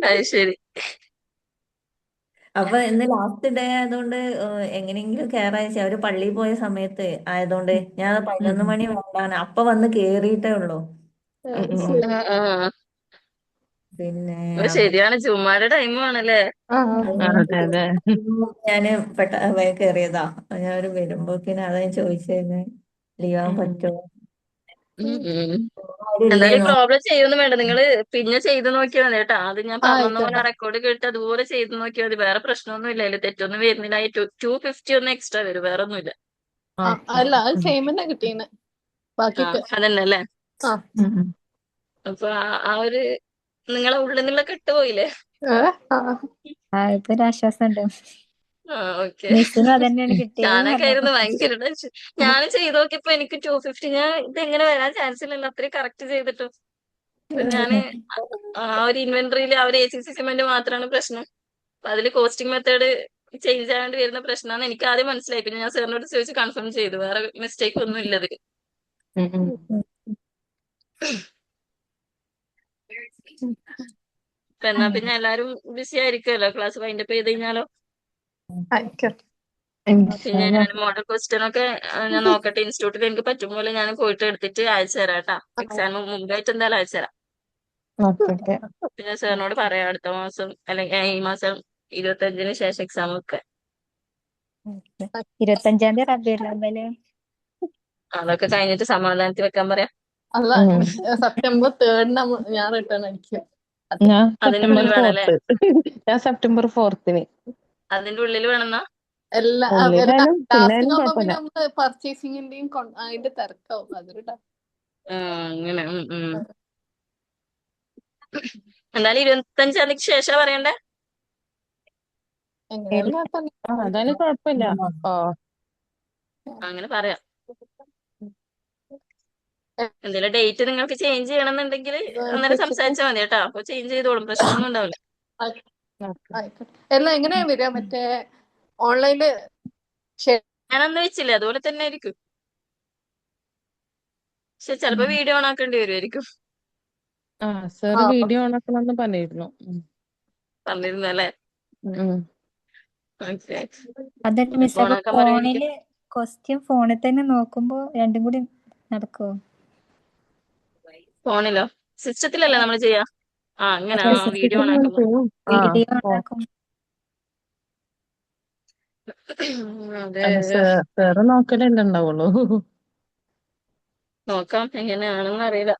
അത് ശരി. അപ്പൊ ഇന്ന് ലാസ്റ്റ് ഡേ ആയതുകൊണ്ട് എങ്ങനെയെങ്കിലും കേറാച്ച അവര് പള്ളിയിൽ പോയ സമയത്ത് ആയതുകൊണ്ട് ഞാൻ 11 മണി വേണ്ടാണ് അപ്പൊ വന്ന് കേറിയിട്ടേ ഉള്ളൂ. അപ്പൊ ആ ആ. പിന്നെ അത് അപ്പൊ ശരിയാണ്, ചുമ്മാടെ ടൈം ആണല്ലേ. അതെ അതെ. ഞാന് വേഗം കേറിയതാ. ഞാൻ ഒരു വരുമ്പോക്കിന് അതാ ഞാൻ ചോദിച്ചത്, ലീവാൻ പറ്റുമോ? എന്തായാലും ആരില്ലേനോ? പ്രോബ്ലം ചെയ്യൊന്നും വേണ്ട. നിങ്ങൾ പിന്നെ ചെയ്ത് നോക്കിയാൽ മതി കേട്ടോ. അത് ഞാൻ പറഞ്ഞ പോലെ ആയിക്കോട്ടെ. റെക്കോർഡ് കേട്ട് അതുപോലെ ചെയ്ത് നോക്കിയാൽ മതി. വേറെ പ്രശ്നമൊന്നും ഇല്ല, അതിൽ തെറ്റൊന്നും വരുന്നില്ല. 250 ഒന്ന് എക്സ്ട്രാ വരും, വേറെ ഒന്നുമില്ല. അല്ല, അത് സെയിം തന്നെ കിട്ടീന് ആ ബാക്കിയൊക്കെ. അതന്നെ അല്ലേ. ആ അപ്പൊ ആ ഒരു നിങ്ങളെ ഉള്ളിൽ നിന്നുള്ള കെട്ടുപോയില്ലേ. ഇപ്പൊ ഒരു ആശ്വാസം ഉണ്ട്. ആ ഓക്കെ. മിസ്സിനും അതന്നെയാണ് കിട്ടിയെന്ന് ഞാനൊക്കെ പറഞ്ഞപ്പോ. ആയിരുന്നു ഭയങ്കര ടെൻഷൻ. ഞാൻ ചെയ്ത് നോക്കിയപ്പോ എനിക്ക് 250. ഞാൻ ഇതെങ്ങനെ വരാൻ ചാൻസ് ഇല്ലല്ലോ, അത്രയും കറക്റ്റ് ചെയ്തിട്ടും. അപ്പൊ ഞാന് ആ ഒരു ഇൻവെന്ററിയിൽ ആ ഒരു ACC സിമെന്റ് മാത്രമാണ് പ്രശ്നം. അപ്പൊ അതില് കോസ്റ്റിംഗ് മെത്തേഡ് ചേഞ്ച് ആവേണ്ടി വരുന്ന പ്രശ്നമാണെന്ന് എനിക്ക് ആദ്യം മനസ്സിലായി. പിന്നെ ഞാൻ സാറിനോട് ചോദിച്ച് കൺഫേം ചെയ്തു, വേറെ മിസ്റ്റേക്ക് ഒന്നും ഇല്ല അതിൽ. എന്നാ പിന്നെ എല്ലാരും ബിസി ആയിരിക്കുമല്ലോ, ക്ലാസ് വൈൻഡപ്പ് ചെയ്ത് കഴിഞ്ഞാലോ. ആയിക്കോട്ടെ. പിന്നെ ഞാൻ മോഡൽ ക്വസ്റ്റ്യൻ ഒക്കെ ഞാൻ നോക്കട്ടെ. ഇൻസ്റ്റിറ്റ്യൂട്ടിൽ എനിക്ക് പറ്റും പോലെ ഞാൻ പോയിട്ട് എടുത്തിട്ട് അയച്ചു തരാം കേട്ടാ. എക്സാമിന് മുമ്പായിട്ട് എന്തായാലും അയച്ചു തരാം. ഓക്കെ. പിന്നെ സാറിനോട് പറയാം അടുത്ത മാസം അല്ലെങ്കിൽ ഈ മാസം 25-ന് ശേഷം എക്സാം ഒക്കെ. 25-ാം തീയതി റബീഉൽ അവ്വല്. അതൊക്കെ കഴിഞ്ഞിട്ട് സമാധാനത്തിൽ വെക്കാൻ പറയാം. അല്ല, സെപ്റ്റംബർ 3rd ഞാൻ റിട്ടേൺ അടിക്കും. ഞാൻ അതിന്റെ സെപ്റ്റംബർ ഉള്ളിൽ വേണല്ലേ. 4th. ഞാൻ സെപ്റ്റംബർ 4th അതിന്റെ ഉള്ളിൽ വേണമെന്നാ. എല്ലാ ഉള്ളിലായാലും ലാസ്റ്റിൽ പിന്നായാലും ആവുമ്പോ കുഴപ്പമില്ല. പിന്നെ നമ്മള് പർച്ചേസിങ്ങിന്റെയും അതിന്റെ തിരക്കാവും. അതൊരു ആ അങ്ങനെ എന്തായാലും 25-ാം തീയതിക്ക് ശേഷം പറയണ്ടേ? എങ്ങനെയാലും കുഴപ്പമില്ല. അതായാലും കുഴപ്പമില്ല. ഓ അങ്ങനെ പറയാം. എന്തെങ്കിലും ഡേറ്റ് നിങ്ങൾക്ക് ചേഞ്ച് ചെയ്യണമെന്നുണ്ടെങ്കിൽ അന്നേരം സംസാരിച്ചാൽ മതി കേട്ടോ. അപ്പൊ ചേഞ്ച് ചെയ്തോളും, പ്രശ്നമൊന്നും ഉണ്ടാവില്ല. ആയിക്കോട്ടെ. എല്ലാം എങ്ങനെയാ വരിക? മറ്റേ ഓൺലൈനില് ഞാനന്ന് വെച്ചില്ലേ അതുപോലെ തന്നെ ആയിരിക്കും. പക്ഷെ ചിലപ്പോ വീഡിയോ ഓൺ ആക്കേണ്ടി വരുമായിരിക്കും. സാറ് വീഡിയോ ഓണാക്കണമെന്ന് പറഞ്ഞിരുന്നു. പറഞ്ഞിരുന്നു അല്ലേ? ഉം. ഓക്കെ. അതല്ല മിസ്, ഓൺ അപ്പൊ ആക്കാൻ പറയുമായിരിക്കും. ഫോണില് ക്വസ്റ്റ്യൻ ഫോണിൽ തന്നെ നോക്കുമ്പോ രണ്ടും കൂടി നടക്കുവോ? ഫോണിലോ? സിസ്റ്റത്തിലല്ലേ നമ്മൾ ചെയ്യാ? അങ്ങനെ അല്ല, വീഡിയോ ഓൺ ആക്കുമ്പോ. വീഡിയോ ഉണ്ടാക്കും. അതെ, അല്ല സാറ് നോക്കലല്ലേ ഉണ്ടാവുള്ളൂ. നോക്കാം എങ്ങനെയാണെന്ന് അറിയില്ല.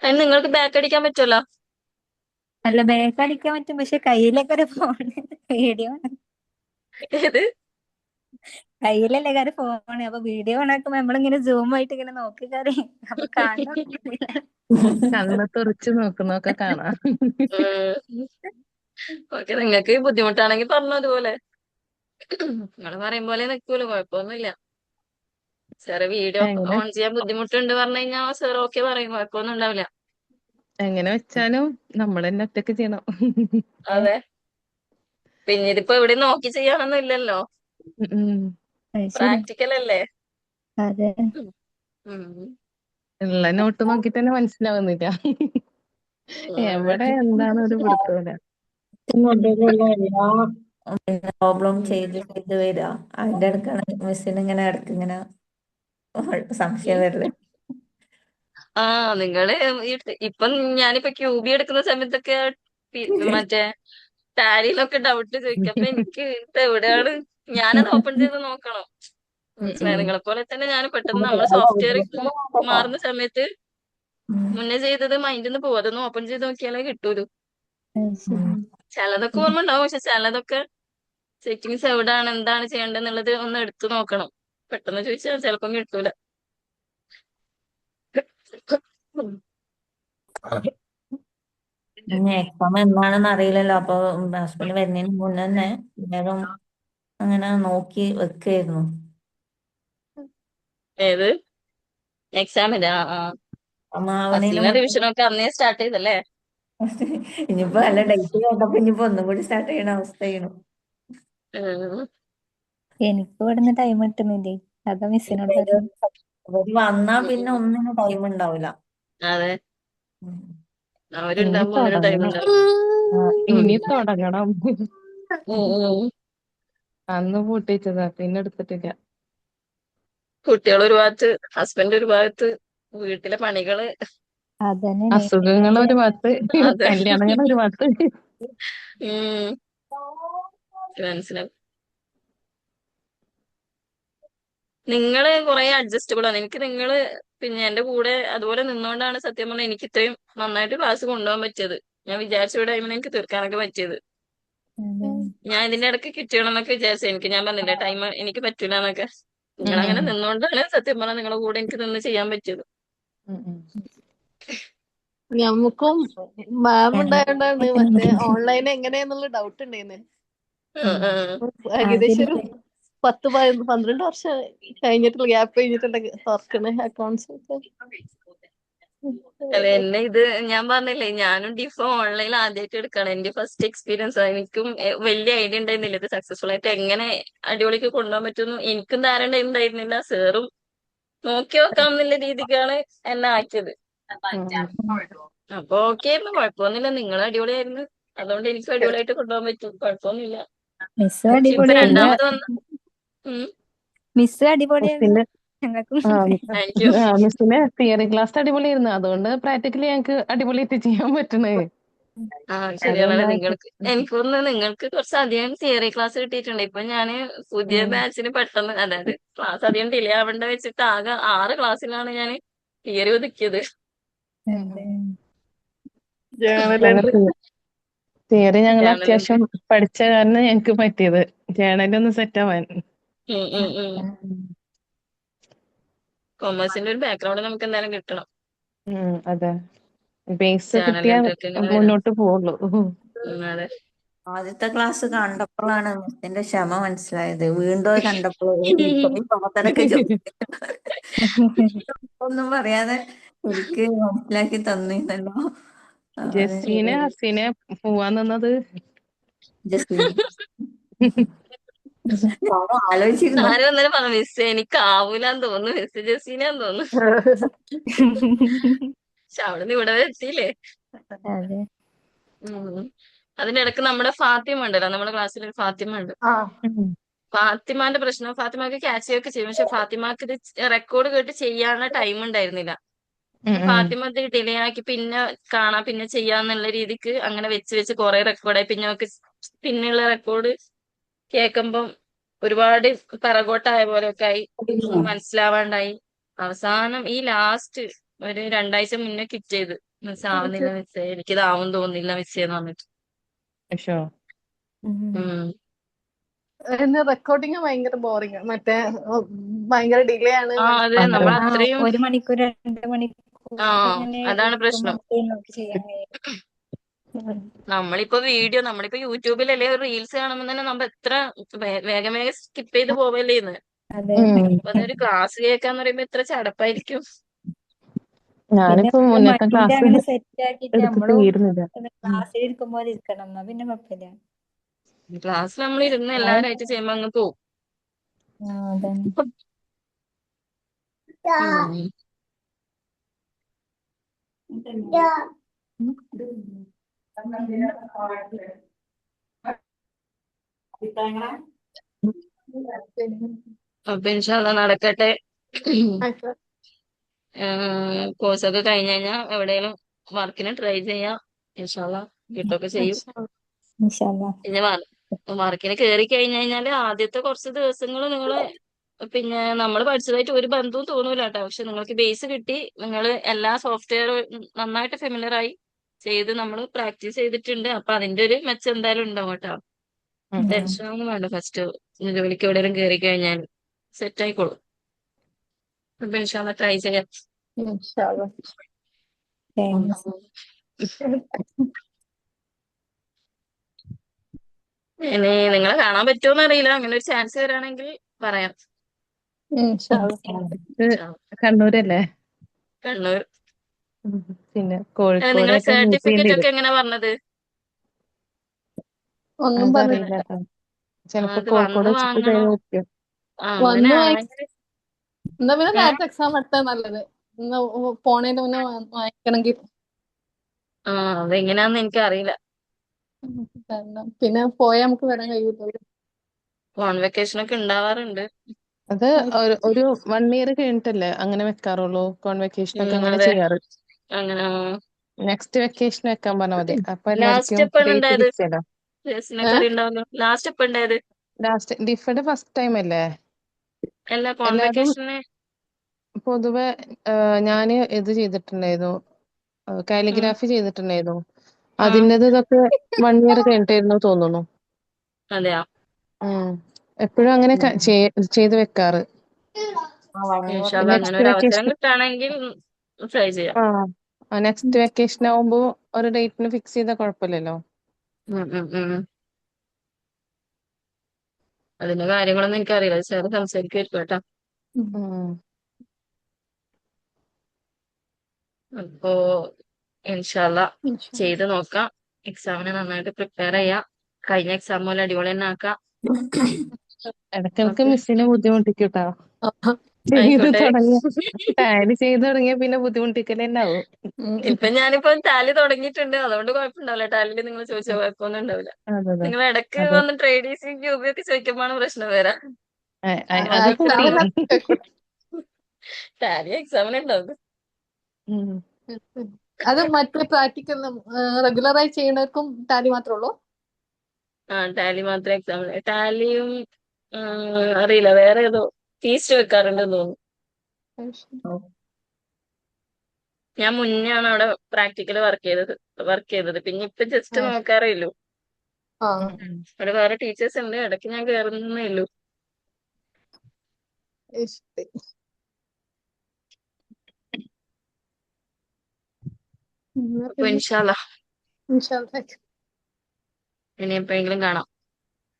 അതിന് നിങ്ങൾക്ക് ബാക്ക് അടിക്കാൻ പറ്റുമല്ലോ. അല്ല, ബാക്ക് അടിക്കാൻ പറ്റും, പക്ഷെ കയ്യിലൊക്കെ ഒരു ഫോൺ വീഡിയോ ഏത്? കയ്യിലല്ലേ കാര്യം ഫോണ്. അപ്പൊ വീഡിയോ ഓണാക്കുമ്പോ നമ്മളിങ്ങനെ സൂം ആയിട്ട് ഇങ്ങനെ നോക്കി കാര്യം അപ്പൊ കാണാൻ കണ്ണ് തുറച്ച് നോക്കുന്നൊക്കെ കാണാം. ഓക്കെ, നിങ്ങൾക്ക് ബുദ്ധിമുട്ടാണെങ്കിൽ പറഞ്ഞു അതുപോലെ. നിങ്ങൾ പറയും പോലെ നിൽക്കൂല, കുഴപ്പമൊന്നുമില്ല. സാറ് വീഡിയോ എങ്ങനെ ഓൺ ചെയ്യാൻ ബുദ്ധിമുട്ടുണ്ട് പറഞ്ഞു കഴിഞ്ഞാൽ സാർ ഓക്കെ പറയും, കുഴപ്പമൊന്നും ഉണ്ടാവില്ല. എങ്ങനെ വെച്ചാലും നമ്മൾ തന്നെ ഒറ്റക്ക് ചെയ്യണം. അതെ, പിന്നെ ഇതിപ്പോ എവിടെ നോക്കി ചെയ്യാനൊന്നും ഇല്ലല്ലോ, ഉം. അത് ശരി. പ്രാക്ടിക്കൽ അല്ലേ. അതെ. ഉം. ഉള്ള നോട്ട് നോക്കി തന്നെ മനസ്സിലാവുന്നില്ല. എവിടെ എന്താണ് ഒരു പിടുത്തമില്ല. മൊബൈലുള്ള എല്ലാ പ്രോബ്ലം ചെയ്ത് വരിക. അതിന്റെ ഇടക്കാണ് മിസ്സിന് ഇങ്ങനെ ഇടയ്ക്ക് ഇങ്ങനെ സംശയം വരല്. നിങ്ങള് ഇപ്പം ഞാനിപ്പോ ക്യൂബി എടുക്കുന്ന സമയത്തൊക്കെ മറ്റേ ടാലിയിലൊക്കെ ഡൗട്ട് ചോദിക്കും. അപ്പൊ എനിക്ക് ഇത് എവിടെയാണ്, ഞാനത് ഓപ്പൺ ചെയ്ത് നോക്കണം. മനസ്സിലായി? നിങ്ങളെ പോലെ തന്നെ ഞാൻ പെട്ടെന്ന് നമ്മള് സോഫ്റ്റ്വെയർ മാറുന്ന സമയത്ത് മുന്നേ ചെയ്തത് മൈൻഡിൽ നിന്ന് പോകും. അതൊന്ന് ഓപ്പൺ ചെയ്ത് നോക്കിയാലേ കിട്ടൂലൂ. അത് ശരി. ചിലതൊക്കെ ഓർമ്മ ഉണ്ടാവും, പക്ഷെ ചിലതൊക്കെ സെറ്റിങ്സ് എവിടാണ്, എന്താണ് ചെയ്യേണ്ടതെന്നുള്ളത് ഒന്ന് എടുത്തു നോക്കണം. പെട്ടെന്ന് ചോദിച്ചാൽ ചിലപ്പം കിട്ടൂല. ഇനി എക്സാം എന്നാണെന്ന് അറിയില്ലല്ലോ. അപ്പൊ ഹസ്ബൻഡ് വരുന്നതിന് മുന്നേ തന്നെ വേഗം അങ്ങനെ നോക്കി വെക്കായിരുന്നു. ഏത് എക്സാമിന്റെ? മാവണേന് ഫസ്റ്റിലെ മുന്നേ റിവിഷനൊക്കെ അന്നേ സ്റ്റാർട്ട് ചെയ്തല്ലേ? ഇനിയിപ്പോ അല്ല, ഡേറ്റ് കണ്ടപ്പോ ഇനിയിപ്പോ ഒന്നും കൂടി സ്റ്റാർട്ട് ചെയ്യണ അവസ്ഥയാണ്. ഉം. എനിക്ക് ഇവിടുന്ന് ടൈം കിട്ടുന്നില്ലേ, അതാ മിസ്സിനോട് പറഞ്ഞു. ഇവര് വന്നാ പിന്നെ ഒന്നിനും ടൈം ഉണ്ടാവില്ല. അതെ, ഉം. ഇനി അവരുണ്ടാകുമ്പോ ഒന്നിനും ടൈം തുടങ്ങണം. ഉണ്ടാവും. ഇനി തുടങ്ങണം. ഉം. അന്ന് പൂട്ടിച്ചതാ, പിന്നെ എടുത്തിട്ടില്ല. കുട്ടികൾ ഒരു ഭാഗത്ത്, ഹസ്ബൻഡ് ഒരു ഭാഗത്ത്, വീട്ടിലെ പണികള്. അതന്നെയാണ്. അസുഖങ്ങൾ ഒരു ഭാഗത്ത്, അതെ. കല്യാണങ്ങൾ ഒരു ഭാഗത്ത്. ഉം. മനസ്സിലാവും. നിങ്ങള് കുറെ അഡ്ജസ്റ്റബിൾ ആണ്. എനിക്ക് നിങ്ങള് പിന്നെ എന്റെ കൂടെ അതുപോലെ നിന്നോണ്ടാണ് സത്യം പറഞ്ഞാൽ എനിക്ക് ഇത്രയും നന്നായിട്ട് ക്ലാസ് കൊണ്ടുപോകാൻ പറ്റിയത്. ഞാൻ വിചാരിച്ച ടൈമിന് എനിക്ക് തീർക്കാനൊക്കെ പറ്റിയത്. അതെ. ഞാൻ ഇതിന്റെ ഇടയ്ക്ക് കിട്ടണം എന്നൊക്കെ വിചാരിച്ചു. എനിക്ക് ഞാൻ പറഞ്ഞില്ലേ ടൈം എനിക്ക് പറ്റൂല എന്നൊക്കെ. നിങ്ങൾ അങ്ങനെ നിന്നോണ്ടാണ് സത്യം പറഞ്ഞാൽ നിങ്ങളുടെ കൂടെ എനിക്ക് നിന്ന് ചെയ്യാൻ പറ്റിയത്. ഞമ്മക്കും മാം ഉണ്ടായോണ്ടാണ് മറ്റേ ഓൺലൈൻ എങ്ങനെയാന്നുള്ള ഡൗട്ട് ഉണ്ടായിരുന്നെ. ഏകദേശം ഒരു 10-12 വർഷം കഴിഞ്ഞിട്ടുള്ള ഗ്യാപ്പ് കഴിഞ്ഞിട്ടുള്ള തുറക്കണേ അക്കൗണ്ട്സ് ഒക്കെ. അല്ല, എന്നെ ഇത് ഞാൻ പറഞ്ഞില്ലേ, ഞാനും ഡിഫോ ഓൺലൈനിൽ ആദ്യമായിട്ട് എടുക്കാണ്. എന്റെ ഫസ്റ്റ് എക്സ്പീരിയൻസ്. എനിക്കും വലിയ ഐഡിയ ഉണ്ടായിരുന്നില്ല ഇത് സക്സസ്ഫുൾ ആയിട്ട് എങ്ങനെ അടിപൊളിക്ക് കൊണ്ടുപോകാൻ പറ്റുമെന്ന് എനിക്കും ധാരണ ഉണ്ടായിരുന്നില്ല. സാറും നോക്കി നോക്കാം എന്നുള്ള രീതിക്കാണ് എന്നെ ആക്കിയത്. അപ്പൊ ഓക്കെ ആയിരുന്നു, കുഴപ്പമൊന്നുമില്ല. നിങ്ങൾ അടിപൊളിയായിരുന്നു, അതുകൊണ്ട് എനിക്കും അടിപൊളിയായിട്ട് കൊണ്ടുപോകാൻ പറ്റും. കുഴപ്പമൊന്നുമില്ല. മിസ്സും ഇപ്പൊ അടിപൊളിയായിരുന്നു. രണ്ടാമത് വന്ന മിസ്സും അടിപൊളിയായിരുന്നു. മിസ്സിന്റെ ഞങ്ങൾക്കും താങ്ക് യു. മിസ്സിന്റെ തിയറി ക്ലാസ് അടിപൊളിയായിരുന്നു. അതുകൊണ്ട് പ്രാക്ടിക്കലി ഞങ്ങൾക്ക് അടിപൊളിയായിട്ട് ചെയ്യാൻ പറ്റണേ. ശരിയാണല്ലേ. അതുകൊണ്ടാ എനിക്കൊന്ന് നിങ്ങൾക്ക് കുറച്ച് അധികം തിയറി ക്ലാസ് കിട്ടിയിട്ടുണ്ട്. ഇപ്പൊ ഞാന് പുതിയ ബാച്ചിന് പെട്ടെന്ന്, അതായത് ക്ലാസ് അധികം ഡിലേ ആവേണ്ട വെച്ചിട്ട് ആകെ 6 ക്ലാസ്സിലാണ് ഞാൻ തിയറി ഒതുക്കിയത്. തിയറി ഞങ്ങൾ ജേണൽ എൻട്രി. അത്യാവശ്യം പഠിച്ച കാരണം ഞങ്ങൾക്ക് പറ്റിയത് ജേണലൊന്ന് സെറ്റ് ആവാൻ. ഉം ഉം ഉം. കൊമേഴ്സിന്റെ ഒരു ബാക്ക്ഗ്രൗണ്ട് നമുക്ക് എന്തായാലും കിട്ടണം. അതെ. ബേസ് ചാനൽ കിട്ടിയാ എന്റൊക്കെ ഇങ്ങനെ വരാം. മുന്നോട്ട് പോവുള്ളൂ. അതെ. ആദ്യത്തെ ക്ലാസ് കണ്ടപ്പോഴാണ് മിസ്സിന്റെ ക്ഷമ മനസ്സിലായത്. വീണ്ടും അത് കണ്ടപ്പോൾ ഇത്രയും പ്രവർത്തനമൊക്കെ ഒന്നും പറയാതെ എനിക്ക് മനസ്സിലാക്കി തന്നിരുന്നല്ലോ. അവര് ജസീനെ ഹസീനെ പോവാൻ നിന്നത്. ജസ്റ്റ് ആലോചിച്ചിരുന്നു. ആരും അന്നേരം പറഞ്ഞു മിസ് എനിക്ക് ആവൂലെന്ന് തോന്നുന്നു, മിസ് ജസീനാന്ന് തോന്നുന്നു. പക്ഷെ അവിടെ നിന്ന് ഇവിടെ വരെ എത്തിയില്ലേ. അതെ. അതിനിടക്ക് നമ്മുടെ ഫാത്തിമ ഉണ്ടല്ലോ, നമ്മുടെ ക്ലാസ്സിൽ ഒരു ഫാത്തിമ ഉണ്ട്. ഫാത്തിമാന്റെ പ്രശ്നം, ഫാത്തിമാക്ക് ക്യാച്ച് ചെയ്യുകയൊക്കെ ചെയ്യും, പക്ഷെ ഫാത്തിമാക്ക് ഇത് റെക്കോർഡ് കേട്ട് ചെയ്യാനുള്ള ടൈം ഉണ്ടായിരുന്നില്ല. ഫാത്തിമ ഇത് ഡിലേ ആക്കി പിന്നെ കാണാം പിന്നെ ചെയ്യാന്നുള്ള രീതിക്ക് അങ്ങനെ വെച്ച് വെച്ച് കുറെ റെക്കോർഡായി. പിന്നെ നമുക്ക് പിന്നെയുള്ള റെക്കോർഡ് കേൾക്കുമ്പം ഒരുപാട് പിറകോട്ടായ പോലെയൊക്കെ ആയി, മനസ്സിലാവാണ്ടായി. അവസാനം ഈ ലാസ്റ്റ് ഒരു 2 ആഴ്ച മുന്നേ കിറ്റ് ചെയ്ത് മിസ് ആവുന്നില്ല മിസ്സേ, എനിക്കിതാവും തോന്നുന്നില്ല മിസ്സേ എന്ന് പറഞ്ഞിട്ട്. റെക്കോർഡിങ് ഭയങ്കര ബോറിംഗ്. മറ്റേ ഭയങ്കര ഡിലേ ആണ്. അതെ, നമ്മൾ അത്രയും 1 മണിക്കൂർ 2 മണിക്കൂർ ഇങ്ങനെ അതാണ് പ്രശ്നം. ഇരിക്കുമ്പോൾ നമുക്ക് ചെയ്യാൻ കഴിയും. നമ്മളിപ്പോ യൂട്യൂബിലല്ലേ ഒരു റീൽസ് കാണുമ്പോൾ തന്നെ നമ്മൾ എത്ര വേഗം വേഗം സ്കിപ്പ് ചെയ്ത് പോവല്ലേന്ന്. അതെ. അപ്പൊ അതൊരു ക്ലാസ് കേൾക്കാന്ന് പറയുമ്പോ എത്ര ചടപ്പായിരിക്കും. പിന്നെ ഞാനിപ്പോ നമ്മള് മുന്നത്തെ മൈൻഡ് ക്ലാസ് അങ്ങനെ സെറ്റ് ആക്കിയിട്ട് എടുത്തിട്ട് നമ്മളും തീരുന്നില്ല. ക്ലാസ്സിൽ ഇരിക്കുമ്പോൾ ഇരിക്കണം, എന്നാ പിന്നെ കുഴപ്പമില്ല. ക്ലാസ്സിൽ നമ്മൾ ഇരുന്ന് എല്ലാവരായിട്ട് ചെയ്യുമ്പോ അങ്ങ് പോവും. അതന്നെ. അപ്പൊ ഇൻഷാല്ലാ നടക്കട്ടെ. കോഴ്സൊക്കെ കഴിഞ്ഞ് കഴിഞ്ഞാൽ എവിടെയെങ്കിലും വർക്കിന് ട്രൈ ചെയ്യാം. ഇൻഷാല്ലാ കിട്ടുകയൊക്കെ ചെയ്യും. ഇൻഷാല്ലാ. പിന്നെ വർക്കിന് കയറി കഴിഞ്ഞ് കഴിഞ്ഞാല് ആദ്യത്തെ കുറച്ച് ദിവസങ്ങൾ നിങ്ങള് പിന്നെ നമ്മൾ പഠിച്ചതായിട്ട് ഒരു ബന്ധവും തോന്നൂല കേട്ടോ. പക്ഷെ നിങ്ങൾക്ക് ബേസ് കിട്ടി, നിങ്ങൾ എല്ലാ സോഫ്റ്റ്വെയർ നന്നായിട്ട് ഫെമിലിയർ ആയി ചെയ്ത് നമ്മൾ പ്രാക്ടീസ് ചെയ്തിട്ടുണ്ട്. അപ്പൊ അതിന്റെ ഒരു മെച്ചം എന്തായാലും ഉണ്ടാവും കേട്ടോ. ടെൻഷനൊന്നും വേണ്ട. ഫസ്റ്റ് ജോലിക്ക് എവിടെയെങ്കിലും കയറി കഴിഞ്ഞാൽ സെറ്റ് ആയിക്കോളും. അപ്പൊ ഇൻഷാല്ലാ ട്രൈ ചെയ്യാം. താങ്ക്സ്. ഇനി നിങ്ങളെ കാണാൻ പറ്റുമോന്ന് അറിയില്ല. അങ്ങനെ ഒരു ചാൻസ് വരാണെങ്കിൽ പറയാം. കണ്ണൂരല്ലേ? കണ്ണൂർ. പിന്നെ നിങ്ങളെ കോഴിക്കോടൊക്കെ മീറ്റ് ചെയ്യേണ്ടി സർട്ടിഫിക്കറ്റ് വരും. ഒക്കെ എങ്ങനെ പറഞ്ഞത്? ഒന്നും അതറിയില്ല പറഞ്ഞില്ല. കേട്ടോ. ചിലപ്പോ അത് കോഴിക്കോട് വന്ന് വെച്ചിട്ട് വാങ്ങണം. പറ്റും. അങ്ങനെ ആണെങ്കിൽ എന്നാ പിന്നെ നേരത്തെ എക്സാം എടുത്താൽ നല്ലത്. ഇന്ന് പോണേന്റെ മുന്നേ വാങ്ങിക്കണമെങ്കിൽ. അതെങ്ങനെയാന്ന് എനിക്ക് അറിയില്ല. പിന്നെ പോയാൽ നമുക്ക് വരാൻ കഴിയൂല. കോൺവെക്കേഷൻ ഒക്കെ ഉണ്ടാവാറുണ്ട്. അത് ഒരു 1 ഇയർ കഴിഞ്ഞിട്ടല്ലേ അങ്ങനെ വെക്കാറുള്ളൂ. കോൺവെക്കേഷൻ ഒക്കെ അങ്ങനെ അതെ, ചെയ്യാറ്. അങ്ങനെ. നെക്സ്റ്റ് വെക്കേഷൻ വെക്കാൻ പറഞ്ഞാൽ മതി. അപ്പൊ ലാസ്റ്റ് എല്ലാവർക്കും എപ്പാണ് ഡേറ്റ് ഉണ്ടായത്? ഫിക്സ് ചെയ്യണം. ജേസിനൊക്കെ അറിയണ്ടാവല്ലോ. ലാസ്റ്റ് എപ്പ ഉണ്ടായത്? ലാസ്റ്റ് ഡിഫയുടെ ഫസ്റ്റ് ടൈം അല്ലേ? അല്ല, എല്ലാവരും കോൺവെക്കേഷന്. പൊതുവെ ഞാന് ഇത് ചെയ്തിട്ടുണ്ടായിരുന്നു, കാലിഗ്രാഫി ചെയ്തിട്ടുണ്ടായിരുന്നു. അതിൻ്റെത് ഇതൊക്കെ 1 ഇയർ കഴിഞ്ഞിട്ടായിരുന്നു തോന്നുന്നു. അതെയാ. എപ്പോഴും അങ്ങനെ ചെയ്ത് വെക്കാറ്. ഇൻഷാല്ലാ അങ്ങനെ നെക്സ്റ്റ് ഒരു അവസരം വെക്കേഷൻ കിട്ടുകയാണെങ്കിൽ ട്രൈ ചെയ്യാം. നെക്സ്റ്റ് വെക്കേഷൻ ആവുമ്പോ ഒരു ഡേറ്റിന് ഫിക്സ് ചെയ്താൽ കുഴപ്പമില്ലല്ലോ. അതിന്റെ കാര്യങ്ങളൊന്നും എനിക്കറിയില്ല. സാർ സംസാരിക്കുമായിരിക്കും കേട്ടോ. അപ്പോ ഇൻഷാല്ലാ ചെയ്ത് നോക്കാം. എക്സാമിന് നന്നായിട്ട് പ്രിപ്പയർ ചെയ്യാം. കഴിഞ്ഞ എക്സാം പോലെ അടിപൊളി തന്നെ ആക്കാം. ഇടയ്ക്കിടയ്ക്ക് ഓക്കെ, മിസ്സിനെ ബുദ്ധിമുട്ടിക്കൂട്ടോ. ചെയ്ത് ആയിക്കോട്ടെ. തുടങ്ങിയ ടാലി ചെയ്ത് തുടങ്ങിയ പിന്നെ ബുദ്ധിമുട്ടിക്കൽ തന്നെ ആവും. ഞാനിപ്പോ ടാലി തുടങ്ങിയിട്ടുണ്ട്. അതുകൊണ്ട് കുഴപ്പമുണ്ടാവില്ല. ടാലിയിൽ നിങ്ങൾ ചോദിച്ചാൽ കുഴപ്പമൊന്നും ഉണ്ടാവില്ല. അതെ നിങ്ങൾ ഇടയ്ക്ക് അതെ വന്ന് ട്രേഡീസും ക്യൂബിയും ഒക്കെ ചോദിക്കുമ്പോഴാണ് പ്രശ്നം വരാം. അത് കൂട്ടി. ടാലി എക്സാമിന് ഉണ്ടാവും. അത് മറ്റേ പ്രാക്ടിക്കൽ റെഗുലറായി ചെയ്യുന്നവർക്കും ടാലി മാത്രമേ ഉള്ളൂ? ടാലി മാത്രമേ എക്സാമിന്. ടാലിയും അറിയില്ല, വേറെ ഏതോ ഫീസ്റ്റ് വെക്കാറുണ്ടെന്ന് തോന്നുന്നു. ഞാൻ മുന്നേ ആണ് അവിടെ പ്രാക്ടിക്കൽ വർക്ക് ചെയ്തത്. പിന്നെ ഇപ്പൊ ജസ്റ്റ് നോക്കാറേ ഉള്ളൂ. അവിടെ വേറെ ടീച്ചേഴ്സ് ഉണ്ട്. ഇടയ്ക്ക് ഞാൻ കയറുന്നേ ഉള്ളൂ. എന്നാ അപ്പൊ പിന്നെ ഇൻഷാല്ല ഇൻഷാല്ലാ ഇനി എപ്പോഴെങ്കിലും കാണാം.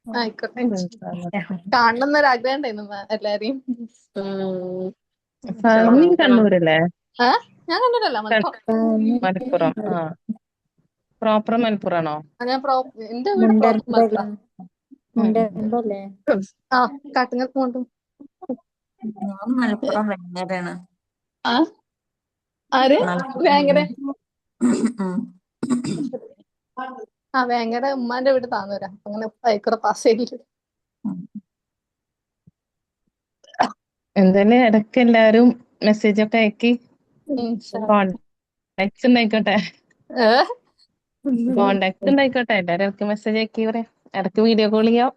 ആയിക്കോട്ടെ. ഇൻഷാല്ലാ. കാണണം എന്നൊരാഗ്രഹം ഉണ്ടായിരുന്നു എല്ലാരെയും. ഉം. നീ കാണണം. കണ്ണൂരല്ലേ? ആ ഞാൻ കണ്ടിട്ടല്ല മലപ്പുറം. മലപ്പുറം. പ്രോപ്പർ മലപ്പുറാണോ? ഞാൻ എന്റെ വീട് പ്രോപ്പർ മലപ്പുറം. മുണ്ടല്ലേ? ആ കാട്ടുങ്ങൽ കൊണ്ടും. ഞാൻ മലപ്പുറം വേങ്ങരയാണ്. ആ ആര് വേങ്ങര? ഉം. ആ വേങ്ങര ഉമ്മാന്റെ വീട് താന്നൂരാ. അങ്ങനെ അയക്കൂടെ പാസ് ചെയ്തിട്ട്. എന്തായാലും ഇടയ്ക്ക് എല്ലാരും മെസ്സേജ് ഒക്കെ അയക്കി കോണ്ടാക്ട്സ് ഉണ്ടായിക്കോട്ടെ. കോണ്ടാക്ട് ഉണ്ടായിക്കോട്ടെ. എല്ലാരും ഇടയ്ക്ക് മെസ്സേജ് അയക്കി പറയാം. ഇടയ്ക്ക് വീഡിയോ കോൾ ചെയ്യാം.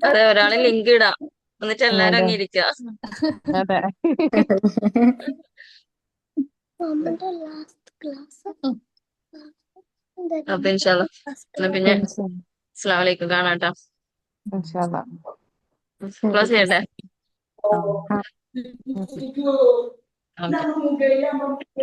അതെ, ഒരാളെ ലിങ്ക് ഇടാം, എന്നിട്ട് എല്ലാരും അതെ അങ്ങിരിക്കുക. അതെ. അപ്പൊ ഇൻഷാല്ലാ എന്നാ പിന്നെ അസ്സലാമു അലൈക്കും, കാണാട്ടോ. ഇൻഷാല്ലാ. ക്ലോസ് ചെയ്യട്ടെ? ആ. ഓക്കെ.